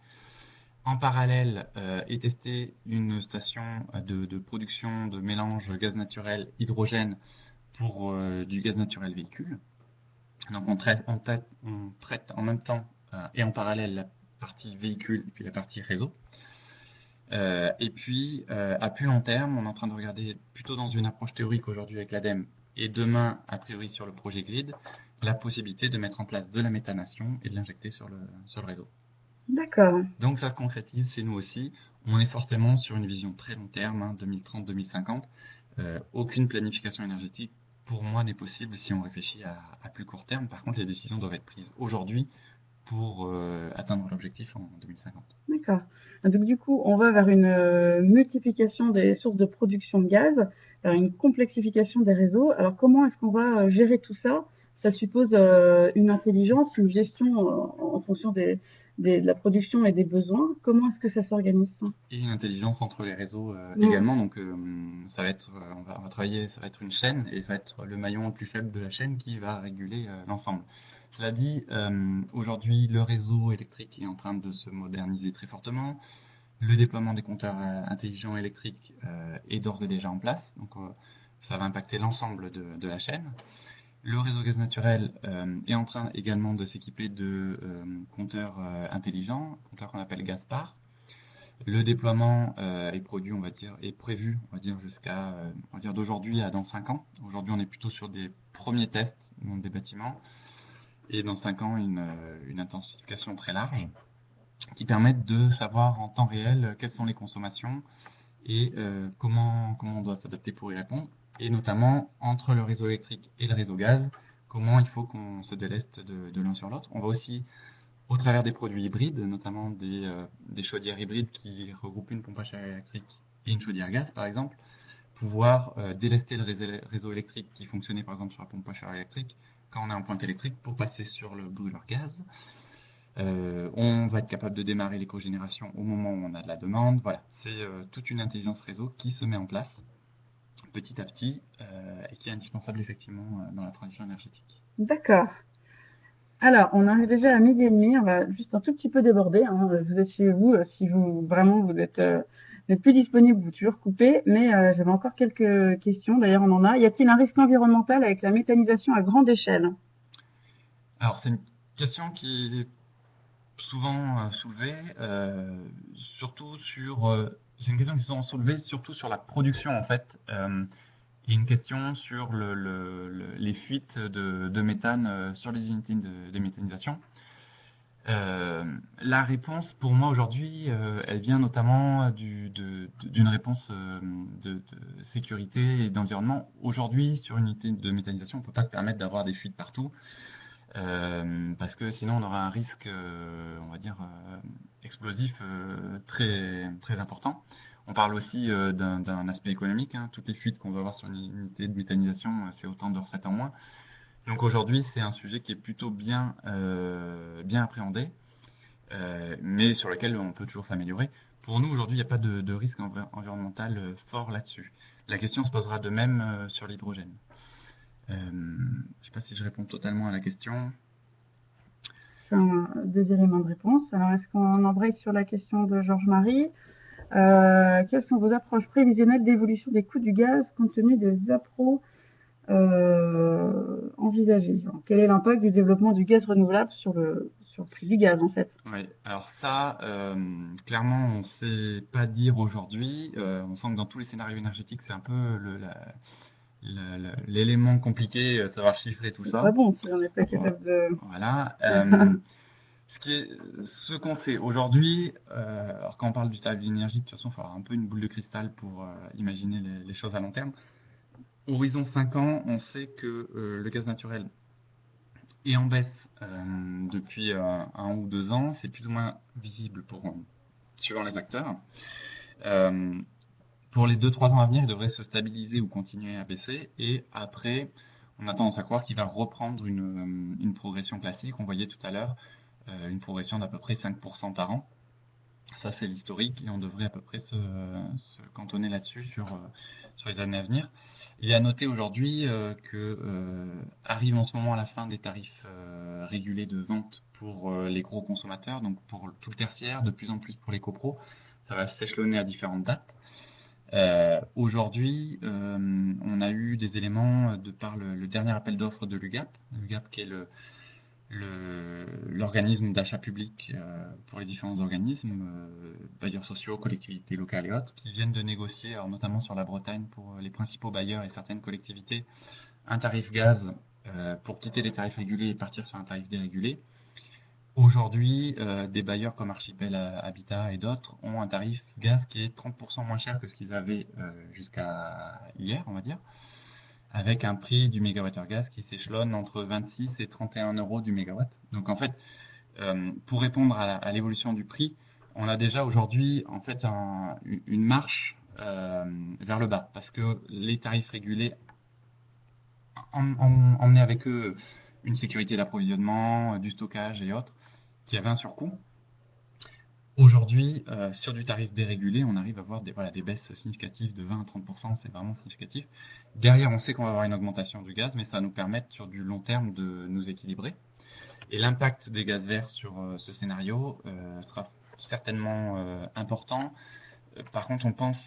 En parallèle, est testée une station de production de mélange gaz naturel hydrogène pour du gaz naturel véhicule. Donc on traite en même temps et en parallèle la partie véhicule et puis la partie réseau. Et puis à plus long terme, on est en train de regarder plutôt dans une approche théorique aujourd'hui avec l'ADEME et demain a priori sur le projet GRID, la possibilité de mettre en place de la méthanation et de l'injecter sur le réseau. D'accord. Donc ça se concrétise chez nous aussi. On est forcément sur une vision très long terme, 2030-2050. Aucune planification énergétique, pour moi, n'est possible si on réfléchit à plus court terme. Par contre, les décisions doivent être prises aujourd'hui pour atteindre l'objectif en 2050. D'accord. Donc du coup, on va vers une multiplication des sources de production de gaz, vers une complexification des réseaux. Alors comment est-ce qu'on va gérer tout ça? Ça suppose une intelligence, une gestion en fonction de la production et des besoins. Comment est-ce que ça s'organise? Et une intelligence entre les réseaux également. Donc ça va être, on va travailler, ça va être une chaîne et ça va être le maillon le plus faible de la chaîne qui va réguler l'ensemble. Cela dit, aujourd'hui, le réseau électrique est en train de se moderniser très fortement. Le déploiement des compteurs intelligents électriques est d'ores et déjà en place. Donc, ça va impacter l'ensemble de la chaîne. Le réseau gaz naturel est en train également de s'équiper de compteurs intelligents, compteurs qu'on appelle Gaspar. Le déploiement est prévu, jusqu'à, d'aujourd'hui à dans 5 ans. Aujourd'hui, on est plutôt sur des premiers tests dans des bâtiments, et dans 5 ans, une intensification très large qui permettent de savoir en temps réel quelles sont les consommations et comment on doit s'adapter pour y répondre, et notamment entre le réseau électrique et le réseau gaz, comment il faut qu'on se déleste de l'un sur l'autre. On va aussi, au travers des produits hybrides, notamment des chaudières hybrides qui regroupent une pompe à chaleur électrique et une chaudière gaz, par exemple, pouvoir délester le réseau électrique qui fonctionnait par exemple sur la pompe à chaleur électrique quand on est en pointe électrique pour passer sur le brûleur gaz. On va être capable de démarrer les cogénérations au moment où on a de la demande. Voilà, c'est toute une intelligence réseau qui se met en place petit à petit et qui est indispensable effectivement dans la transition énergétique. D'accord. Alors, on arrive déjà à 12h30. On va juste un tout petit peu déborder, hein. Vous êtes chez vous. Si vous vraiment n'êtes plus disponible, vous pouvez toujours couper. Mais j'avais encore quelques questions. D'ailleurs, on en a. Y a-t-il un risque environnemental avec la méthanisation à grande échelle? Alors, c'est une question qui est souvent soulevée, c'est une question qui est souvent soulevée surtout sur la production en fait. Et une question sur les fuites de méthane sur les unités de méthanisation. La réponse pour moi aujourd'hui, elle vient notamment d'une réponse de sécurité et d'environnement. Aujourd'hui, sur une unité de méthanisation, on ne peut pas se permettre d'avoir des fuites partout, parce que sinon on aura un risque, explosif très, très important. On parle aussi d'un aspect économique, hein. Toutes les fuites qu'on va avoir sur une unité de méthanisation, c'est autant de recettes en moins. Donc aujourd'hui, c'est un sujet qui est plutôt bien appréhendé, mais sur lequel on peut toujours s'améliorer. Pour nous, aujourd'hui, il n'y a pas de risque environnemental fort là-dessus. La question se posera de même sur l'hydrogène. Je ne sais pas si je réponds totalement à la question. Deux éléments de réponse. Alors, est-ce qu'on embraye sur la question de Georges-Marie? Quelles sont vos approches prévisionnelles d'évolution des coûts du gaz compte tenu des appros envisagés? Quel est l'impact du développement du gaz renouvelable sur le prix du gaz, en fait? Oui, alors ça, clairement, on ne sait pas dire aujourd'hui. On sent que dans tous les scénarios énergétiques, c'est un peu l'élément compliqué, savoir chiffrer tout ça. Ah bon, si on n'est pas capable de... Voilà. Ce qu'on sait aujourd'hui, alors quand on parle du tarif de l'énergie, de toute façon, il faut avoir un peu une boule de cristal pour imaginer les choses à long terme. Horizon 5 ans, on sait que le gaz naturel est en baisse depuis 1 ou 2 ans. C'est plus ou moins visible suivant les acteurs. Pour les 2-3 ans à venir, il devrait se stabiliser ou continuer à baisser. Et après, on a tendance à croire qu'il va reprendre une progression classique. On voyait tout à l'heure une progression d'à peu près 5% par an. Ça, c'est l'historique et on devrait à peu près se cantonner là-dessus sur les années à venir. Il est à noter aujourd'hui que arrive en ce moment à la fin des tarifs régulés de vente pour les gros consommateurs, donc pour tout le tertiaire, de plus en plus pour les copros. Ça va s'échelonner à différentes dates. Aujourd'hui, on a eu des éléments de par le dernier appel d'offres de l'UGAP qui est l'organisme d'achat public pour les différents organismes, bailleurs sociaux, collectivités locales et autres, qui viennent de négocier, alors notamment sur la Bretagne pour les principaux bailleurs et certaines collectivités, un tarif gaz pour quitter les tarifs régulés et partir sur un tarif dérégulé. Aujourd'hui, des bailleurs comme Archipel Habitat et d'autres ont un tarif gaz qui est 30% moins cher que ce qu'ils avaient jusqu'à hier, on va dire, avec un prix du mégawattheure gaz qui s'échelonne entre 26 et 31 euros du mégawatt. Donc en fait, pour répondre à l'évolution du prix, on a déjà aujourd'hui en fait une marche vers le bas, parce que les tarifs régulés emmenaient avec eux une sécurité d'approvisionnement, du stockage et autres, qui avait un surcoût. Aujourd'hui, sur du tarif dérégulé, on arrive à voir des baisses significatives de 20 à 30%, c'est vraiment significatif. Derrière, on sait qu'on va avoir une augmentation du gaz, mais ça va nous permettre sur du long terme de nous équilibrer. Et l'impact des gaz verts sur ce scénario sera certainement important. Par contre, on pense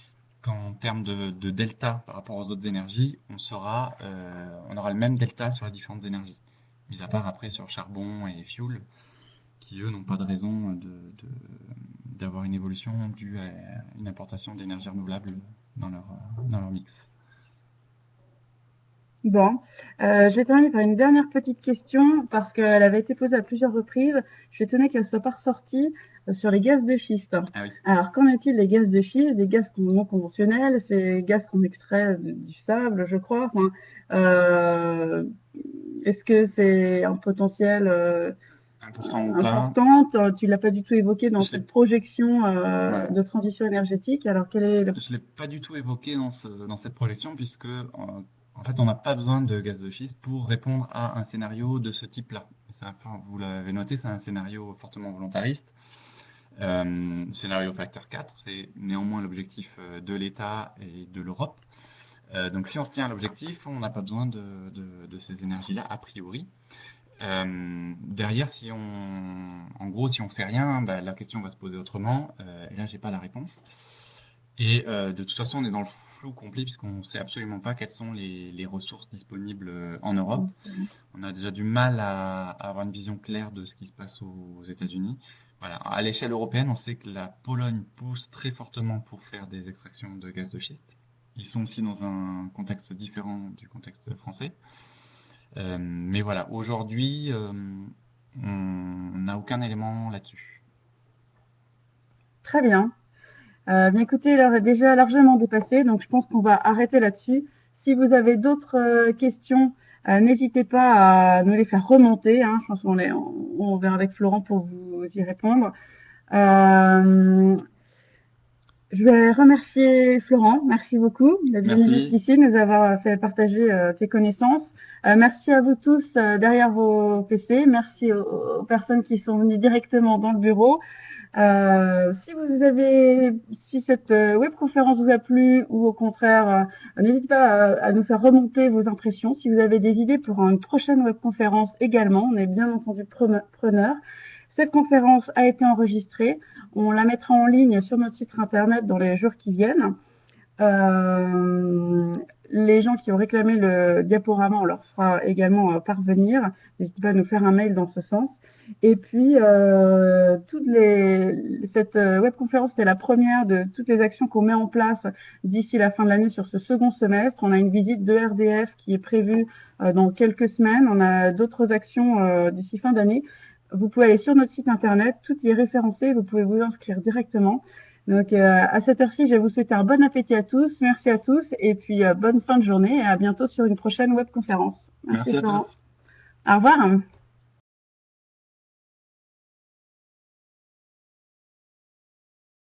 qu'en termes de delta par rapport aux autres énergies, on aura le même delta sur les différentes énergies, mis à part après sur charbon et fuel, qui eux n'ont pas de raison d'avoir une évolution due à une importation d'énergie renouvelable dans leur mix. Bon, je vais terminer par une dernière petite question parce qu'elle avait été posée à plusieurs reprises. Je suis étonnée qu'elle soit pas ressortie sur les gaz de schiste. Ah oui. Alors, qu'en est-il des gaz de schiste, des gaz non conventionnels, ces gaz qu'on extrait du sable, je crois. Enfin, est-ce que c'est un potentiel Important ou pas? important? Tu l'as pas du tout évoqué dans Je l'ai- cette projection Ouais. de transition énergétique. Alors, quel est le... Je l'ai pas du tout évoqué dans cette projection puisque en fait on n'a pas besoin de gaz de schiste pour répondre à un scénario de ce type-là. Vous l'avez noté, c'est un scénario fortement volontariste. Scénario facteur 4, c'est néanmoins l'objectif de l'État et de l'Europe. Donc si on se tient à l'objectif, on n'a pas besoin de ces énergies-là a priori. Derrière, si on fait rien, bah, la question va se poser autrement. Et là, j'ai pas la réponse. Et de toute façon, on est dans le flou complet puisqu'on ne sait absolument pas quelles sont les ressources disponibles en Europe. On a déjà du mal à avoir une vision claire de ce qui se passe aux États-Unis. Voilà. À l'échelle européenne, on sait que la Pologne pousse très fortement pour faire des extractions de gaz de schiste. Ils sont aussi dans un contexte différent du contexte français. Mais voilà, aujourd'hui, on n'a aucun élément là-dessus. Très bien. Bien écoutez, l'heure est déjà largement dépassée, donc je pense qu'on va arrêter là-dessus. Si vous avez d'autres questions, n'hésitez pas à nous les faire remonter. Hein. Je pense on verra avec Florent pour vous y répondre. Je vais remercier Florent. Merci beaucoup d'être venu jusqu'ici, nous avoir fait partager tes connaissances. Merci à vous tous derrière vos PC. Merci aux personnes qui sont venues directement dans le bureau. Si cette webconférence vous a plu ou au contraire, n'hésitez pas à nous faire remonter vos impressions. Si vous avez des idées pour une prochaine webconférence également, on est bien entendu preneurs. Cette conférence a été enregistrée. On la mettra en ligne sur notre site internet dans les jours qui viennent. Les gens qui ont réclamé le diaporama, on leur fera également parvenir. N'hésitez pas à nous faire un mail dans ce sens. Et puis, cette webconférence, c'est la première de toutes les actions qu'on met en place d'ici la fin de l'année sur ce second semestre. On a une visite de RDF qui est prévue dans quelques semaines. On a d'autres actions d'ici fin d'année. Vous pouvez aller sur notre site internet, tout y est référencé, vous pouvez vous inscrire directement. Donc à cette heure-ci, je vais vous souhaiter un bon appétit à tous, merci à tous, et puis bonne fin de journée et à bientôt sur une prochaine webconférence. Merci à tous. Au revoir.